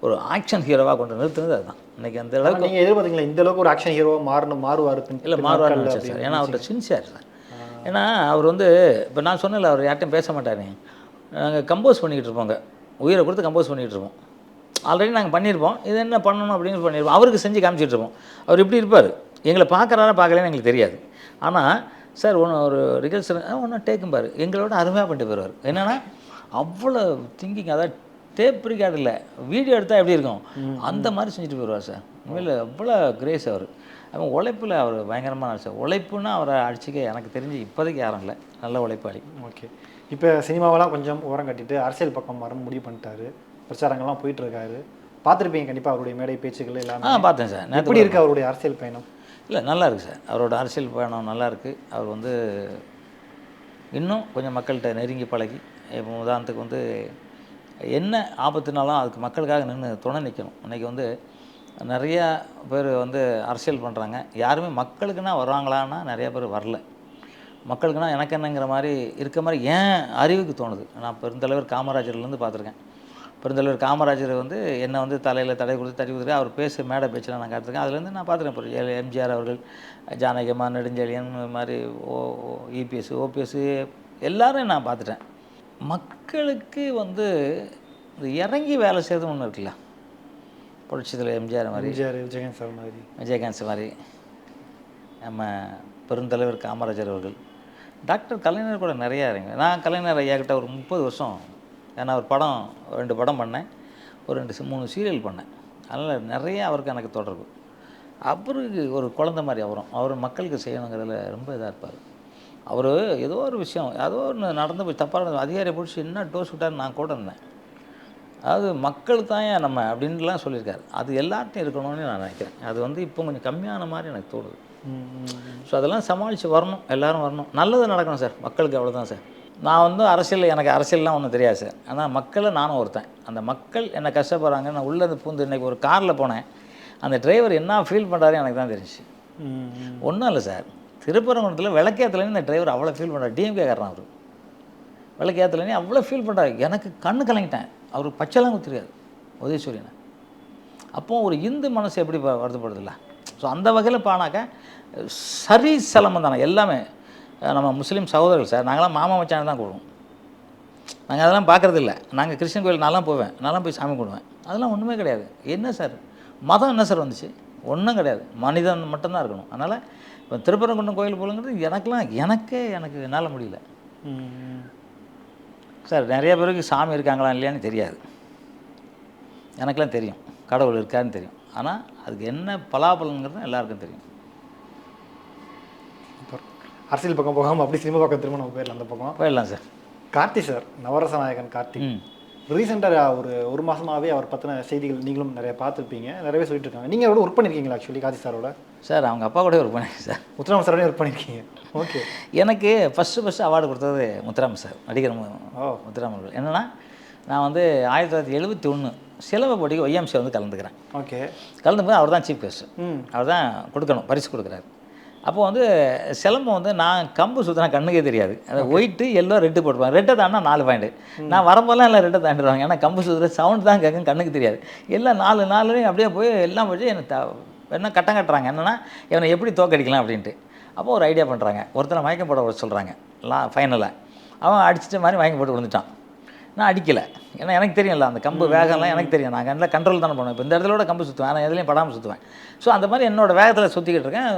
ஒரு ஆக்ஷன் ஹீரோவாக கொண்டு நிறுத்துனது அதுதான். இன்றைக்கி அந்த அளவுக்கு நீங்கள் எதிர்பார்த்தீங்களா இந்த அளவுக்கு ஒரு ஆக்ஷன் ஹீரோவாக மாறுவார்? இல்லை மாறுவார்னு நினச்சேன் சார். ஏன்னா அவர்கிட்ட சின்சியர் சார். ஏன்னா அவர் வந்து இப்போ நான் சொன்னல, அவர் யார்ட்டையும் பேச மாட்டார். நாங்கள் கம்போஸ் பண்ணிக்கிட்டு இருப்போங்க, உயிரை கொடுத்து கம்போஸ் பண்ணிகிட்டு இருப்போம். ஆல்ரெடி நாங்கள் பண்ணியிருப்போம், இது என்ன பண்ணணும் அப்படின்னு பண்ணியிருப்போம். அவருக்கு செஞ்சு காமிச்சிட்டு இருப்போம். அவர் இப்படி இருப்பார், எங்களை பார்க்குறாரா பார்க்கலன்னு எங்களுக்கு தெரியாது. ஆனால் சார் ஒரு ரிகல்சல் ஒன்றும் டேக்கும் பாரு எங்களோட அருமையாக பண்ணிட்டு போயிடுவார். என்னென்னா அவ்வளோ திங்கிங், அதாவது டேப் ரிகார்டு இல்லை, வீடியோ எடுத்தால் எப்படி இருக்கும் அந்த மாதிரி செஞ்சுட்டு போயிடுவார் சார். உண்மையில் அவ்வளோ கிரேஸ் அவர். அவன் உழைப்பில் அவர் பயங்கரமான சார். உழைப்புன்னா அவரை அடிச்சிக்க எனக்கு தெரிஞ்சு இப்போதைக்கு யாரும் இல்லை, நல்ல உழைப்பாளி. ஓகே, இப்போ சினிமாவெல்லாம் கொஞ்சம் ஓரம் கட்டிட்டு அரசியல் பக்கம் வர முடிவு பண்ணிட்டாரு. பிரச்சாரங்கள்லாம் போயிட்டுருக்காரு. பார்த்துருப்பீங்க கண்டிப்பாக அவருடைய மேடை பேச்சுக்கள் எல்லாமே. பார்த்தேன் சார். எப்படி இருக்குது அவருடைய அரசியல் பயணம்? இல்லை நல்லா இருக்குது சார், அவரோட அரசியல் பயணம் நல்லா இருக்குது. அவர் வந்து இன்னும் கொஞ்சம் மக்கள்கிட்ட நெருங்கி பழகி, இப்போ உதாரணத்துக்கு வந்து என்ன ஆபத்துனாலும் அதுக்கு மக்களுக்காக நின்று துணை நிற்கணும். இன்றைக்கி வந்து நிறையா பேர் வந்து அரசியல் பண்ணுறாங்க, யாருமே மக்களுக்குன்னா வருவாங்களான்னா நிறையா பேர் வரல. மக்களுக்குன்னா எனக்கு என்னங்கிற மாதிரி இருக்க மாதிரி ஏன் அறிவுக்கு தோணுது. நான் பெருந்தலைவர் காமராஜர்லேருந்து பார்த்துருக்கேன். பெருந்தலைவர் காமராஜர் வந்து என்னை வந்து தலையில் தடை கொடுத்து அவர் பேச மேடை பேச்செலாம் நான் காத்துருக்கேன். அதுலேருந்து நான் பார்த்துருக்கேன். இப்போ எம்ஜிஆர் அவர்கள், ஜானகியம்மா, நெடுஞ்செழியன், இது மாதிரி இபிஎஸ், ஓபிஎஸ் எல்லோரும் நான் பார்த்துட்டேன். மக்களுக்கு வந்து இந்த இறங்கி வேலை செய்யறது ஒன்று இருக்குல்ல, புரட்சித்தில் எம்ஜிஆர் மாதிரி, விஜயகாந்த் சார் மாதிரி, விஜயகாந்த் மாதிரி, நம்ம பெருந்தலைவர் காமராஜர் அவர்கள், டாக்டர் கலைஞர் கூட நிறையா இறங்க. நான் கலைஞர் ஐயா கிட்ட ஒரு 30 வருஷம், ஏன்னா ஒரு படம் 2 படம் பண்ணேன், ஒரு 2-3 சீரியல் பண்ணேன். அதனால் நிறைய அவருக்கு எனக்கு தொடர்பு. அவருக்கு ஒரு குழந்த மாதிரி அவர் மக்களுக்கு செய்யணுங்கிறதுல ரொம்ப இதாக இருப்பார். அவர் ஏதோ ஒரு விஷயம், ஏதோ ஒன்று நடந்து போய் தப்பாக அதிகாரியை பிடிச்சி என்ன டோஸ் விட்டார்னு நான் கூட இருந்தேன். அதாவது மக்கள் தான் நம்ம அப்படின்லாம் சொல்லியிருக்காரு. அது எல்லாத்தையும் இருக்கணும்னு நான் நினைக்கிறேன். அது வந்து இப்போ கொஞ்சம் கம்மியான மாதிரி எனக்கு தோணுது. ஸோ அதெல்லாம் சமாளித்து வரணும், எல்லோரும் வரணும், நல்லது நடக்கணும் சார், மக்களுக்கு அவ்வளோதான் சார். நான் வந்து எனக்கு அரசியல்லாம் ஒன்றும் தெரியாது சார். ஆனால் மக்களை நானும் ஒருத்தன். அந்த மக்கள் என்ன கஷ்டப்படுறாங்க, நான் உள்ளே பூந்து இன்றைக்கி ஒரு காரில் போனேன், அந்த டிரைவர் என்ன ஃபீல் பண்ணுறாரு எனக்கு தான் தெரிஞ்சிச்சு. ஒன்றும் இல்லை சார், திருப்பரங்குன்றத்தில் விளக்கேற்றலன்னு இந்த டிரைவர் அவ்வளோ ஃபீல் பண்ணுறாரு. டிஎம்கே காரணம் அவர் விளக்கேற்றலன்னு அவ்வளோ ஃபீல் பண்ணுறாரு. எனக்கு கண்ணு கலங்கிட்டேன். அவருக்கு பச்சைலாம் தெரியாது உதயசூரியனை. அப்போது ஒரு இந்து மனசு எப்படி வருத்தப்படுதில்ல. ஸோ அந்த வகையில் பானாக்க சரி சிலம்பம் தானே எல்லாமே. நம்ம முஸ்லீம் சகோதரர்கள் சார், நாங்களாம் மாமா மச்சான் தான் கூடுவோம். நாங்கள் அதெல்லாம் பார்க்குறதில்ல. நாங்கள் கிறிஸ்டின் கோயில் நான்லாம் போவேன், நான்லாம் போய் சாமி கும்பிடுவேன். அதெல்லாம் ஒன்றுமே கிடையாது. என்ன சார் மதம் என்ன சார் வந்துச்சு? ஒன்றும் கிடையாது, மனிதன் மட்டும்தான் இருக்கணும். அதனால் இப்போ திருப்பரங்குன்றம் கோயில் போலுங்கிறது எனக்கு என்னால் முடியல சார். நிறைய பேருக்கு சாமி இருக்காங்களா இல்லையான்னு தெரியாது, எனக்கெலாம் தெரியும். கடவுள் இருக்காருன்னு தெரியும். ஆனால் அதுக்கு என்ன பலாபலங்கிறது எல்லாருக்கும் தெரியும். அரசியல் பக்கம் போகாமல் அப்படி சினிமா பக்கம் திரும்ப நம்ம போயிடலாம். அந்த பக்கம் போயிடலாம் சார். கார்த்தி சார், நவரச நாயகன் கார்த்தி, ரீசெண்டாக ஒரு மாதமாகவே அவர் பற்றின செய்திகள் நீங்களும் நிறைய பார்த்துருப்பீங்க, நிறையவே சொல்லிட்டு இருக்காங்க. நீங்கள் அவரோட ஒர்க் பண்ணியிருக்கீங்களா? ஆக்சுவலி கார்த்தி சாரோட சார் அவங்க அப்பா கூட ஒர்க் பண்ணியிருக்கேன் சார். முத்துராமன் சாரோடய ஒர்க் பண்ணியிருக்கீங்க. ஓகே. எனக்கு ஃபஸ்ட்டு அவார்டு கொடுத்தது முத்துராமன் சார், நடிகர் முத்துராமன் அவர்கள். என்னென்னா நான் வந்து 1971 சிலம்ப போட்டிக்கு ஒய்எம்சி வந்து கலந்துக்கிறேன். ஓகே. கலந்தும்போது அவர் தான் சீஃப் கெஸ்ட், அவர் தான் கொடுக்கணும், பரிசு கொடுக்குறாரு. அப்போது வந்து சிலம்பம் வந்து நான் கம்பு சுற்றினா கண்ணுக்கே தெரியாது. அதை ஒயிட்டு எல்லோ ரெட்டு போட்டுருவாங்க. ரெட்டை தாண்டா 4 பாயிண்ட். நான் வரும்போதெல்லாம் எல்லாம் ரெட்டை தாண்டிடுவாங்க. ஏன்னா கம்பு சுற்றுற சவுண்ட் தான் கேட்கும், கண்ணுக்கு தெரியாது. எல்லாம் 4 அப்படியே போய் எல்லாம் போய் எனக்கு என்ன கட்டம் கட்டுறாங்க. என்னென்னா இவனை எப்படி தோக்கடிக்கலாம் அப்படின்ட்டு. அப்போ ஒரு ஐடியா பண்ணுறாங்க, ஒருத்தனை மயக்கம் போட சொல்கிறாங்க. ஃபைனலாக அவன் அடிச்சிட்ட மாதிரி மயக்கம் போட்டு விழுந்துட்டான். நான் அடிக்கலை, ஏன்னா எனக்கு தெரியும்ல அந்த கம்பு வேகம்லாம் எனக்கு தெரியும். நான் எல்லாம் கண்ட்ரோல் தானே பண்ணுவேன். இப்போ இந்த இடத்துல கம்பு சுற்றுவேன், ஆனால் எதுலேயும் படாமல் சுற்றுவேன். ஸோ அந்த மாதிரி என்னோடய வேகத்தில் சுற்றிக்கிட்டு இருக்கேன்.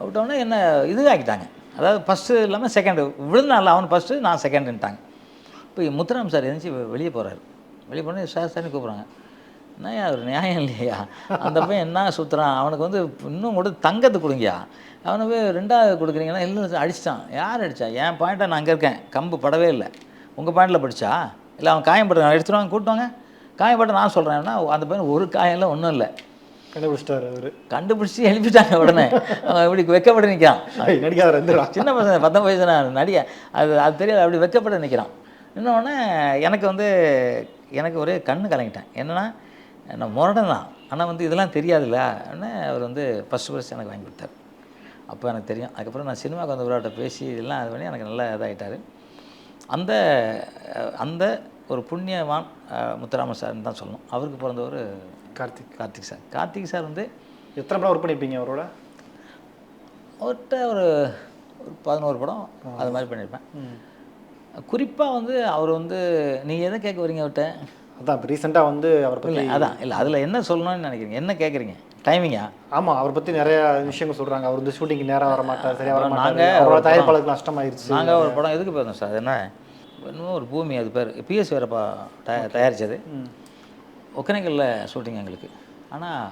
விட்டோடனே என்ன இது ஆக்கிட்டாங்க, அதாவது ஃபஸ்ட்டு இல்லாமல் செகண்டு விழுந்தான்ல, அவன் ஃபஸ்ட்டு நான் செகண்டுன்ட்டாங்க. இப்போ முத்துராம் சார் எழுந்துச்சி வெளியே போகிறாரு. வெளியே போனால் சார்னு கூப்பிட்றாங்க. என்னையா ஒரு நியாயம் இல்லையா, அந்த பையன் என்ன சுற்றுறான், அவனுக்கு வந்து இன்னும் கூட தங்கத்தை கொடுங்கயா, அவனை போய் 2வது கொடுக்குறீங்கன்னா இல்லை அடிச்சிட்டான். யார் அடித்தா? என் பாயிண்ட்டை நான் அங்கே இருக்கேன், கம்பு படவே இல்லை. உங்கள் பாயிண்டில் படித்தா இல்லை, அவன் காயப்பட்டு எடுத்துருவாங்க, கூப்பிட்டுவாங்க. காயப்பட்டு நான் சொல்கிறேன்னா அந்த பையன் ஒரு காயெல்லாம் ஒன்றும் இல்லை, கண்டுபிடிச்சிட்டாரு அவர். கண்டுபிடிச்சி எழுப்பிட்டாங்க. உடனே அவன் இப்படி வெக்கப்பட்டு நிற்கிறான். நடிக்காத சின்ன பசங்க 19 வயசு நடிகை, அது தெரியாது, அப்படி வெக்கப்பட்டு நிற்கிறான். இன்னொன்று எனக்கு வந்து எனக்கு ஒரே கண்ணு கலங்கிட்டேன். என்னென்னா நான் முரடன் தான், ஆனால் வந்து இதெல்லாம் தெரியாதுல்ல. அவர் வந்து ஃபஸ்ட்டு எனக்கு வாங்கி கொடுத்தாரு. அப்போ எனக்கு தெரியும். அதுக்கப்புறம் நான் சினிமாவுக்கு வந்து அவர்கிட்ட பேசி இதெல்லாம் இது பண்ணி எனக்கு நல்லா இதாகிட்டார். அந்த அந்த ஒரு புண்ணியவான் முத்துராமன் சார்னு தான் சொல்லணும். அவருக்கு பிறந்தவர் கார்த்திக் சார். கார்த்திக் சார் வந்து எத்தனை படம் ஒர்க் பண்ணியிருப்பீங்க அவரோட? அவர்கிட்ட ஒரு 11 படம் அது மாதிரி பண்ணியிருப்பேன். குறிப்பாக வந்து அவர் வந்து நீங்கள் எதை கேட்க வரீங்க அவர்கிட்ட? அதான் இப்போ ரீசெண்டாக வந்து அவரை பற்றி அதான் இல்லை அதில் என்ன சொல்லணும்னு நினைக்கிறீங்க? என்ன கேட்குறீங்க? டைமிங்கா? ஆமாம், அவரை பற்றி நிறைய விஷயங்கள் சொல்கிறாங்க. அவர் வந்து ஷூட்டிங்கு நேராக வர மாட்டார், சரியாக வர மாட்டாங்க, அவரோட தயாரிப்பாளருக்கு நஷ்டமாயிருச்சு. நாங்கள் ஒரு படம் எதுக்கு போயிருந்தோம் சார், அது என்ன இன்னும் ஒரு பூமி, அது பேர் பிஎஸ் வேறப்பா தயாரித்தது. ஒக்கனைக்கல்ல ஷூட்டிங் எங்களுக்கு. ஆனால்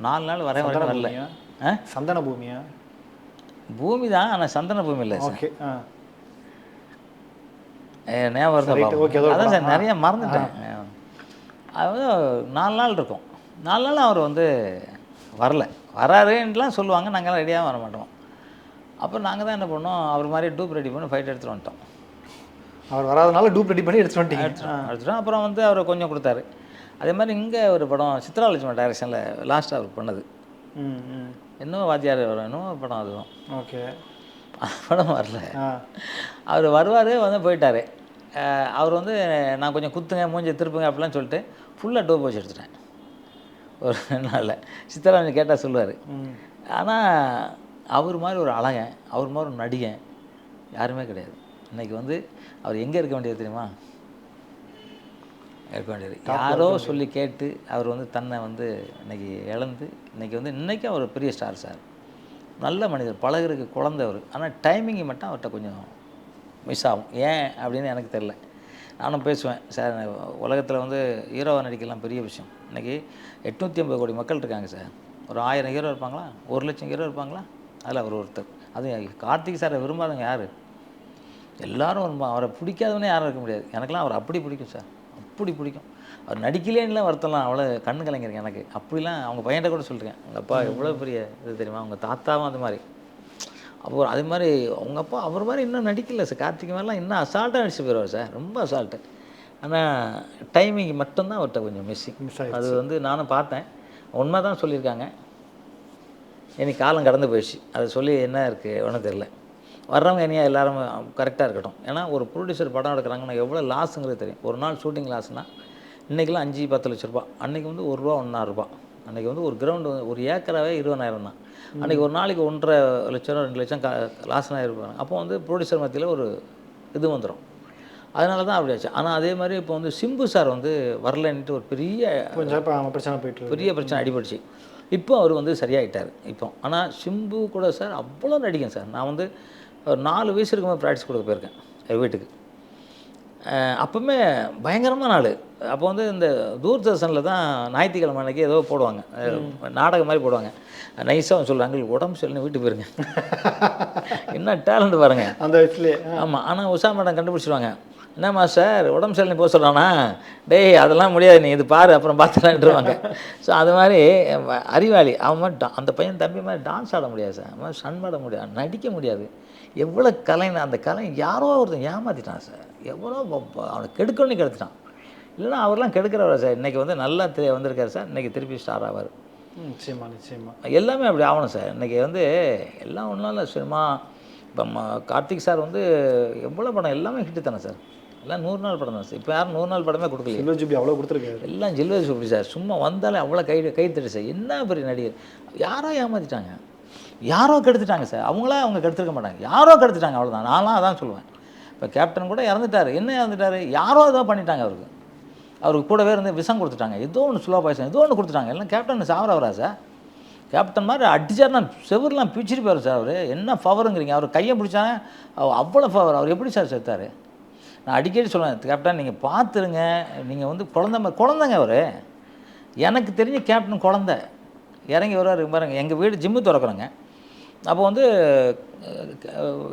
4 நாள் வரல. சந்தன பூமியா? பூமி தான், ஆனால் சந்தன பூமி இல்லை சார். ஓகே, ஞாபகம் இருந்தால் அதான் சார், நிறைய மறந்துட்டேன். அது 4 நாள் இருக்கும். 4 நாள் அவர் வந்து வரல. வராருன்னுலாம் சொல்லுவாங்க, நாங்கள்லாம் ரெடியாக வர மாட்டோம். அப்புறம் நாங்கள் தான் என்ன பண்ணோம், அவர் மாதிரி டூப் ரெடி பண்ணி ஃபைட் எடுத்துகிட்டு வந்துட்டோம். அவர் வராதனால டூப் ரெடி பண்ணி எடுத்துட்டோம். அப்புறம் வந்து அவர் கொஞ்சம் கொடுத்தாரு. அதே மாதிரி இங்கே ஒரு படம் சித்ராலட்சுமி டைரக்ஷனில் லாஸ்ட்டாக அவர் பண்ணது, இன்னும் வாத்தியார் வரும், இன்னும் படம் அதுவும். ஓகே, படம் வரல. அவர் வருவார், வந்து போயிட்டார். அவர் வந்து நான் கொஞ்சம் குத்துங்க மூஞ்சி திருப்புங்க அப்படிலாம் சொல்லிட்டு ஃபுல்லாக டோப் வச்சு எடுத்துட்டேன் ஒரு நாளில். சித்தராஜன் கேட்டால் சொல்லுவார். ஆனால் அவர் மாதிரி ஒரு அழகன், அவர் மாதிரி ஒரு நடிகன் யாருமே கிடையாது. இன்றைக்கி வந்து அவர் எங்கே இருக்க வேண்டியது தெரியுமா? இருக்க வேண்டியது யாரோ சொல்லி கேட்டு அவர் வந்து தன்னை வந்து இன்றைக்கி இழந்து இன்றைக்கி அவர் பெரிய ஸ்டார் சார். நல்ல மனிதர், பழகிறதுக்கு குழந்தை அவர். ஆனால் டைமிங்கை மட்டும் அவர்கிட்ட கொஞ்சம் மிஸ் ஆகும். ஏன் அப்படின்னு எனக்கு தெரில. நானும் பேசுவேன் சார், உலகத்தில் வந்து ஹீரோவாக நடிக்கலாம் பெரிய விஷயம். இன்றைக்கி 850 கோடி மக்கள் இருக்காங்க சார். ஒரு 1000 ஹீரோ இருப்பாங்களா, 1 லட்சம் ஹீரோ இருப்பாங்களா? அதில் அவர் ஒருத்தர். அது கார்த்திக் சாரை விரும்பாதவங்க யார்? எல்லோரும் அவரை பிடிக்காதவனே யாரும் இருக்க முடியாது. எனக்கெல்லாம் அவர் அப்படி பிடிக்கும் சார், அப்படி பிடிக்கும். அவர் நடிக்கலேன்னுலாம் வருத்தலாம், அவ்வளோ கண்ணு கலைஞருங்க எனக்கு. அப்படிலாம் அவங்க பையன்கிட்ட கூட சொல்லியிருக்கேன், உங்கள் அப்பா எவ்வளோ பெரிய இது தெரியுமா, அவங்க தாத்தாவும் அது மாதிரி. அப்புறம் அதே மாதிரி அவங்க அப்பா அவர் மாதிரி இன்னும் நடிக்கல சார். கார்த்திக் மாதிரிலாம் இன்னும் அசால்ட்டாக நடிச்சு போயிடுவார் சார், ரொம்ப அசால்ட்டு. ஆனால் டைமிங் மட்டும்தான் அவர்கிட்ட கொஞ்சம் மிஸ்ஸிங். அது வந்து நானும் பார்த்தேன், உண்மை தான் சொல்லியிருக்காங்க. இனி காலம் கடந்து போயிடுச்சு, அதை சொல்லி என்ன இருக்குது ஒன்றும் தெரில. வர்றவங்க இனியா எல்லோரும் கரெக்டாக இருக்கட்டும். ஏன்னா ஒரு ப்ரொடியூசர் படம் எடுக்கிறாங்கன்னா எவ்வளோ லாஸுங்கிறது தெரியும். ஒரு நாள் ஷூட்டிங் லாஸ்னால் இன்றைக்கெலாம் 5-10 லட்ச ரூபா, அன்றைக்கி வந்து ₹1 ₹1.5. அன்றைக்கி வந்து ஒரு கிரவுண்டு ஒரு ஏக்கராகவே 20,000 தான். அன்றைக்கி ஒரு நாளைக்கு 1.5 லட்சம் 2 லட்சம் லாஸ்னால் இருப்பாங்க. அப்போ வந்து ப்ரொடியூசர் மத்தியில் ஒரு இது வந்துடும். அதனால தான் அப்படி ஆச்சு. ஆனால் அதே மாதிரி இப்போ வந்து சிம்பு சார் வந்து வரலன்ட்டு ஒரு பெரிய பிரச்சனை அடிபடுச்சு. இப்போ அவர் வந்து சரியாயிட்டார் இப்போ. ஆனால் சிம்பு கூட சார் அவ்வளோ நடிகன் சார். நான் வந்து ஒரு 4 வயசு இருக்கும்போது ப்ராக்டிஸ் கொடுக்க போயிருக்கேன் எங்கள் வீட்டுக்கு. அப்போவுமே பயங்கரமான நாள். அப்போ வந்து இந்த தூர்தர்ஷனில் தான் ஞாயிற்றுக்கிழமை அன்றைக்கி ஏதோ போடுவாங்க, நாடகம் மாதிரி போடுவாங்க. நைஸாக சொல்லுவாங்க, எங்களுக்கு உடம்பு சரியில்லைன்னு வீட்டுக்கு போயிருங்க. என்ன டேலண்ட் பாருங்கள் அந்த வயசுலேயே. ஆமாம். ஆனால் உஷா மேடம் கண்டுபிடிச்சிருவாங்க, என்னம்மா சார் உடம்பு சரியில்லை போக சொல்கிறானா, டேய் அதெல்லாம் முடியாது, நீ இது பாரு அப்புறம் பார்த்துலான்ட்டுருவாங்க. ஸோ அது மாதிரி அறிவாளி அவன் மாதிரி அந்த பையன் தம்பி மாதிரி டான்ஸ் ஆட முடியாது சார், அவன் சன் ஆட முடியாது, நடிக்க முடியாது. எவ்வளோ கலைன்னு அந்த கலை யாரோ ஒருத்தன் ஏமாற்றிட்டான் சார். எவ்வளோ அவனை கெடுக்கணும்னு கெடுத்துட்டான். இல்லைன்னா அவர்லாம் கெடுக்கிறவரா சார். இன்றைக்கி வந்து நல்லா வந்திருக்காரு சார், இன்றைக்கி திருப்பி ஸ்டார் ஆவார். நிச்சயமாக எல்லாமே அப்படி ஆகணும் சார். இன்றைக்கி வந்து எல்லாம் ஒன்றும் இல்லை சினிமா. இப்போ கார்த்திக் சார் வந்து எவ்வளோ படம் எல்லாமே ஹிட்டு தானே சார், எல்லாம் 100 நாள் படம் தான் சார். இப்போ யாரும் 100 நாள் படமே கொடுக்கல. சில்வர் ஜூப்ளி அவ்வளோ கொடுத்துருக்காரு. எல்லாம் சில்வர் ஜூப்ளி சார். சும்மா வந்தாலே அவ்வளோ கை தட்டு சார். என்ன பெரிய நடிகர். யாரோ ஏமாற்றிட்டாங்க, யாரோ கெடுத்துட்டாங்க சார். அவங்க கெடுத்துருக்க மாட்டாங்க, யாரோ கெடுத்துட்டாங்க, அவ்வளோதான். நான்லாம் அதான் சொல்லுவேன். இப்போ கேப்டன் கூட இறந்துட்டார். என்ன இறந்துட்டார், யாரோ ஏதோ பண்ணிட்டாங்க. அவருக்கு கூடவே இருந்து விஷம் கொடுத்துட்டாங்க, ஏதோ ஒன்று ஸ்லோ பாய்சன் ஏதோ ஒன்று கொடுத்துட்டாங்க. எல்லாம் கேப்டன் சாவரவரா சார்? கேப்டன் மாதிரி அடிச்சார்னா செவர்லாம் பிச்சுட்டு போயிரு சார். அவர் என்ன பவருங்கிறீங்க, அவர் கையை பிடிச்சாங்க அவ்வளோ பவர். அவர் எப்படி சார் செத்தார்? நான் அடிக்கடி சொல்லுவேன், கேப்டன் நீங்கள் பார்த்துருங்க, நீங்கள் வந்து குழந்தைங்க அவர். எனக்கு தெரிஞ்ச கேப்டன் குழந்தை இறங்கி வருவார் பாருங்க. எங்கள் வீடு ஜிம்மு திறக்கிறோங்க. அப்போ வந்து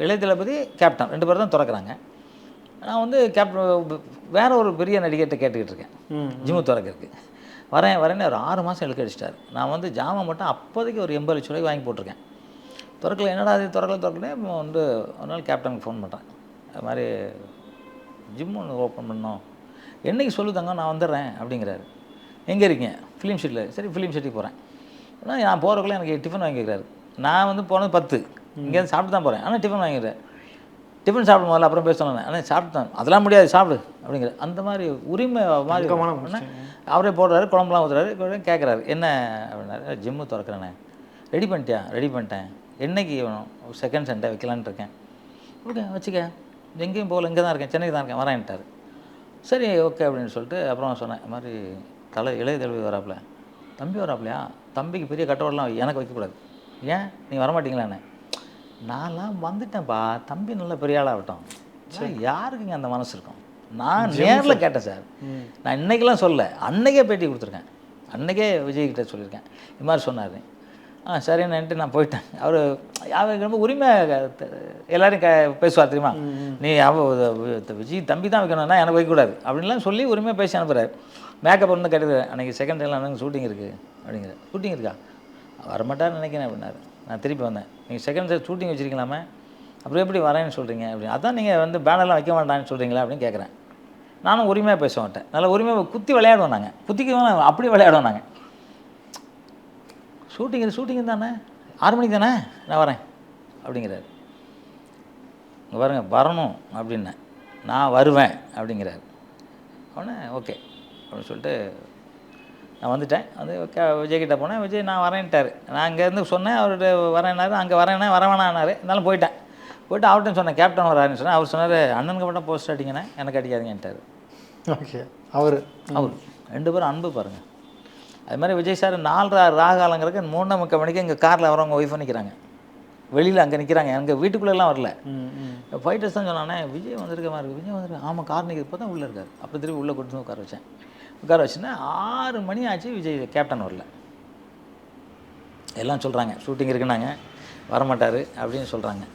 இளைய தளபதி கேப்டன் 2 பேர் தான் திறக்கிறாங்க. நான் வந்து கேப்டன் வேற ஒரு பெரிய நடிகர்கிட்ட கேட்டுக்கிட்டு இருக்கேன் ஜிம்மு திறக்கிறதுக்கு. வரேன்னு ஒரு 6 மாதம் இழுக்க அடிச்சிட்டார். நான் வந்து ஜாமான் மட்டும் அப்போதைக்கு ஒரு 80 லட்ச ரூபாய்க்கு வாங்கி போட்டிருக்கேன். திறக்கல, என்னடா அது திறக்கல. வந்து ஒரு நாள் கேப்டனுக்கு ஃபோன் பண்ணுறேன், அது மாதிரி ஜிம் ஒன்று ஓப்பன் பண்ணோம், என்றைக்கு சொல்லுதாங்க, நான் வந்துடுறேன் அப்படிங்கிறாரு. எங்கே இருக்கீங்க? ஃபிலிம் சிட்டியில். சரி ஃபிலிம் சிட்டிக்கு போகிறேன். ஆனால் நான் போகிறக்குள்ளே எனக்கு டிஃபன் வாங்கிக்கிறாரு. நான் வந்து போனது 10, இங்கேருந்து சாப்பிட்டு தான் போகிறேன். ஆனால் டிஃபன் வாங்கிக்கிறேன். டிஃபன் சாப்பிடும் போதில் அப்புறம் பேசணும், ஆனால் சாப்பிட்டேன், அதெல்லாம் முடியாது சாப்பிடு அப்படிங்கிற அந்த மாதிரி உரிமை மாதிரி அவரே போடுறாரு, குழம்புலாம் ஊற்றுறாரு. கேட்குறாரு என்ன அப்படின்னாரு, ஜிம்மு திறக்கிறேண்ணே. ரெடி பண்ணிட்டியா? ரெடி பண்ணிட்டேன். என்றைக்கு வேணும்? செகண்ட் சண்டே வைக்கலான்ட்டு இருக்கேன். ஓகே வச்சுக்க, எங்கேயும் போகல, இங்கே தான் இருக்கேன், சென்னைக்கு தான் இருக்கேன், வரேன்ட்டார். சரி ஓகே அப்படின்னு சொல்லிட்டு அப்புறம் சொன்னேன், இது மாதிரி இளைய தளபதி வராப்புல. தம்பி வராப்புலையா? தம்பிக்கு பெரிய கட்டோடலாம் எனக்கு வைக்கக்கூடாது. ஏன் நீங்கள் வரமாட்டீங்களாண்ணே? நான்லாம் வந்துட்டேன்ப்பா, தம்பி நல்ல பெரிய ஆளாகட்டும். சார் யாருக்குங்க அந்த மனசு இருக்கும்? நான் நேரில் கேட்டேன் சார். நான் இன்றைக்கெலாம் சொல்ல, அன்றைக்கே பேட்டி கொடுத்துருக்கேன். அன்றைக்கே விஜய்கிட்ட சொல்லியிருக்கேன். இது மாதிரி சொன்னார். சரின்னுட்டு நான் போயிட்டேன். அவர் ரொம்ப உரிமையாக எல்லோரும் பேசுவார் தெரியுமா, நீ விஜய் தம்பி தான் வைக்கணும்னா எனக்கு வைக்கக்கூடாது அப்படின்லாம் சொல்லி உரிமையாக பேசி அனுப்புகிறார். மேக்கப் ஒன்று கேட்டது, அன்றைக்கி செகண்ட் டேலாம் எனக்கு ஷூட்டிங் இருக்குது அப்படிங்கிற. ஷூட்டிங் இருக்கா? வரமாட்டார்னு நினைக்கிறேன் அப்படின்னாரு. நான் திருப்பி வந்தேன், நீங்கள் செகண்ட் டே ஷூட்டிங் வச்சுருக்கலாமே, அப்புறம் எப்படி வரேன்னு சொல்கிறீங்க அப்படின்னு. அதான் நீங்கள் வந்து பேனர்லாம் வைக்க வேண்டாம்னு சொல்கிறீங்களா அப்படின்னு கேட்குறேன். நானும் உரிமையாக பேச மாட்டேன், நல்லா உரிமையாக குத்தி விளையாடுவோம். நாங்கள் குத்திக்குவோம், அப்படி விளையாடுவோம். நாங்கள் ஷூட்டிங் தானே, 6 மணிக்கு தானே, நான் வரேன் அப்படிங்கிறாரு. இங்கே பாருங்க, வரணும் அப்படின்னேன், நான் வருவேன் அப்படிங்கிறாரு. அவனே ஓகே அப்படின்னு சொல்லிட்டு நான் வந்துட்டேன். வந்து விஜய்கிட்ட போனேன். விஜய் நான் வரேன்ட்டார். நான் அங்கேருந்து சொன்னேன், அவர்கிட்ட வரேன்னாரு. அங்கே வரேன்னா வரவேணான்னாரு. இருந்தாலும் போயிட்டு அவர்கிட்ட சொன்னேன், கேப்டன் வராருன்னு சொன்னேன். அவர் சொன்னார், அண்ணனுக்கு மட்டும் போஸ்ட் அடிங்கண்ணே, எனக்கு அடிக்காதீங்கன்ட்டார். ஓகே, அவர் 2 பேரும் அன்பு பாருங்கள். அது மாதிரி விஜய் சார் 4 ராகாலங்கிறதுக்கு 3:30 மணிக்கு எங்கள் காரில் வரவங்க ஒய்ஃப் நிற்கிறாங்க, வெளியில் அங்கே நிற்கிறாங்க, எங்கள் வீட்டுக்குள்ளெல்லாம் வரல. ஃபைட்டர்ஸ் தான் சொன்னானே, விஜய் வந்திருக்க மாதிரி இருக்குது, விஜய் வந்திருக்கு. ஆமாம், கார் நிற்கிறது பார்த்தா உள்ளே இருக்கார். அப்புறம் திருப்பி உள்ளே கொடுத்து உட்கார வச்சுன்னா 6 மணி ஆச்சு, விஜய் கேப்டன் வரல. எல்லாம் சொல்கிறாங்க ஷூட்டிங் இருக்குன்னாங்க, வரமாட்டார் அப்படின்னு சொல்கிறாங்க.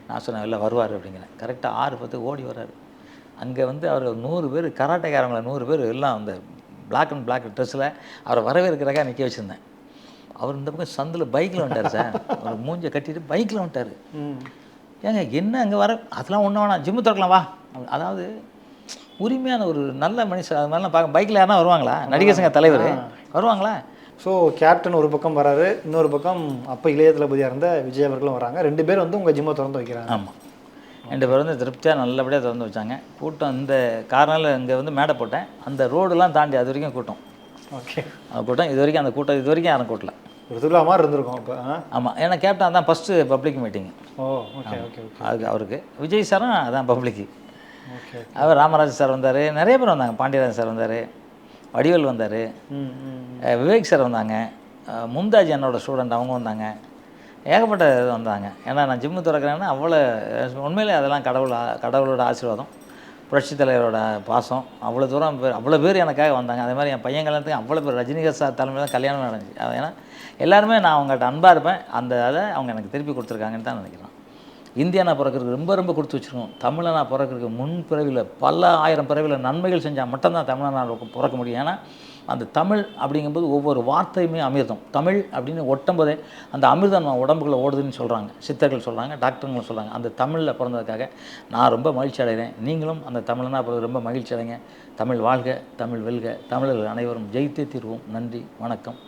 நான் சொன்னேன் இல்லை வருவார் அப்படிங்கிறேன். கரெக்டாக 6:10 ஓடி வர்றாரு. அங்கே வந்து அவர் 100 பேர் கராட்டைக்காரங்களை 100 பேர் எல்லாம் அந்த பிளாக் அண்ட் பிளாக் ட்ரெஸ்ஸில் அவரை வரவேற்கிறக்காக நிற்க வச்சுருந்தேன். அவர் இந்த பக்கம் சந்தில் பைக்கில் வந்துட்டார் சார். அவர் மூஞ்சை கட்டிட்டு பைக்கில் வந்துட்டார். ஏங்க என்ன அங்கே வர, அதெல்லாம் ஒன்றும் வேணாம், ஜிம்மு திறக்கலாம் வா. அதாவது உரிமையான ஒரு நல்ல மனுஷன். அது மாதிரிலாம் பார்க்க பைக்கில் யாருனா வருவாங்களா? நடிகர் சங்க தலைவர் வருவாங்களா? ஸோ கேப்டன் ஒரு பக்கம் வராரு, இன்னொரு பக்கம் அப்போ இளைய தளபதியாக இருந்த விஜய் அவர்களும் வராங்க. 2 பேர் வந்து உங்கள் ஜிம்மை திறந்து வைக்கிறாங்க. ஆமாம், 2 பேர் வந்து திருப்தியாக நல்லபடியாக திறந்து வச்சாங்க. கூட்டம் இந்த காரணம் இங்கே வந்து மேடை போட்டேன், அந்த ரோடெலாம் தாண்டி அது வரைக்கும் கூட்டம். ஓகே, அந்த கூட்டம் இது வரைக்கும், அந்த கூட்டம் இது வரைக்கும் யாரும் கூட்டல. ஒரு திருவிழா மாதிரி இருந்திருக்கும் அப்போ. ஆமாம், ஏன்னா கேப்டன் தான் ஃபஸ்ட்டு பப்ளிக் மீட்டிங். ஓ ஓகே ஓகே ஓகே. அதுக்கு அவருக்கு விஜய் சாரும் அதான் பப்ளிக்கு. ஓகே, அவர் ராமராஜ் சார் வந்தார், நிறைய பேர் வந்தாங்க. பாண்டியராஜன் சார் வந்தார், வடிவேல் வந்தார், விவேக் சார் வந்தாங்க, மும்தாஜ் என்னோட ஸ்டூடெண்ட் அவங்க வந்தாங்க, ஏகப்பட்ட இது வந்தாங்க. ஏன்னா நான் ஜிம்மு திறக்கிறேன்னா அவ்வளோ உண்மையிலே அதெல்லாம் கடவுளோட ஆசீர்வாதம், புரட்சி தலைவரோட பாசம். அவ்வளோ தூரம் அவ்வளோ பேர் எனக்காக வந்தாங்க. அதே மாதிரி என் பையன் கல்யாணத்துக்கு அவ்வளோ பேர் ரஜினிகாந்த் சார் தலைமையில் தான் கல்யாணம் நடந்துச்சு. ஏன்னா எல்லாருமே நான் அவங்கள்ட்ட அன்பாக இருப்பேன், அதை அவங்க எனக்கு திருப்பி கொடுத்துருக்காங்கன்னு தான் நினைக்கிறேன். இந்தியானா பிறக்கிறதுக்கு ரொம்ப ரொம்ப கொடுத்து வச்சுருக்கோம். தமிழனா பிறக்கிறதுக்கு முன் பிறவியில் பல 1000 பிறவியில் நன்மைகள் செஞ்சால் மட்டும்தான் தமிழனா பிறக்க முடியும். ஏன்னா அந்த தமிழ் அப்படிங்கும்போது ஒவ்வொரு வார்த்தையுமே அமிர்தம். தமிழ் அப்படின்னு ஒட்டும்போதே அந்த அமிர்தம் நம்ம உடம்புக்குள்ளே ஓடுதுன்னு சொல்கிறாங்க, சித்தர்கள் சொல்கிறாங்க, டாக்டருங்களும் சொல்கிறாங்க. அந்த தமிழில் பிறந்ததுக்காக நான் ரொம்ப மகிழ்ச்சி அடைகிறேன். நீங்களும் அந்த தமிழனா பிறகு ரொம்ப மகிழ்ச்சி அடைங்க. தமிழ் வாழ்க, தமிழ் வெல்க, தமிழர்கள் அனைவரும் ஜெயித்தே தீர்வோம். நன்றி, வணக்கம்,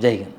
ஜெய்ஹிந்த்.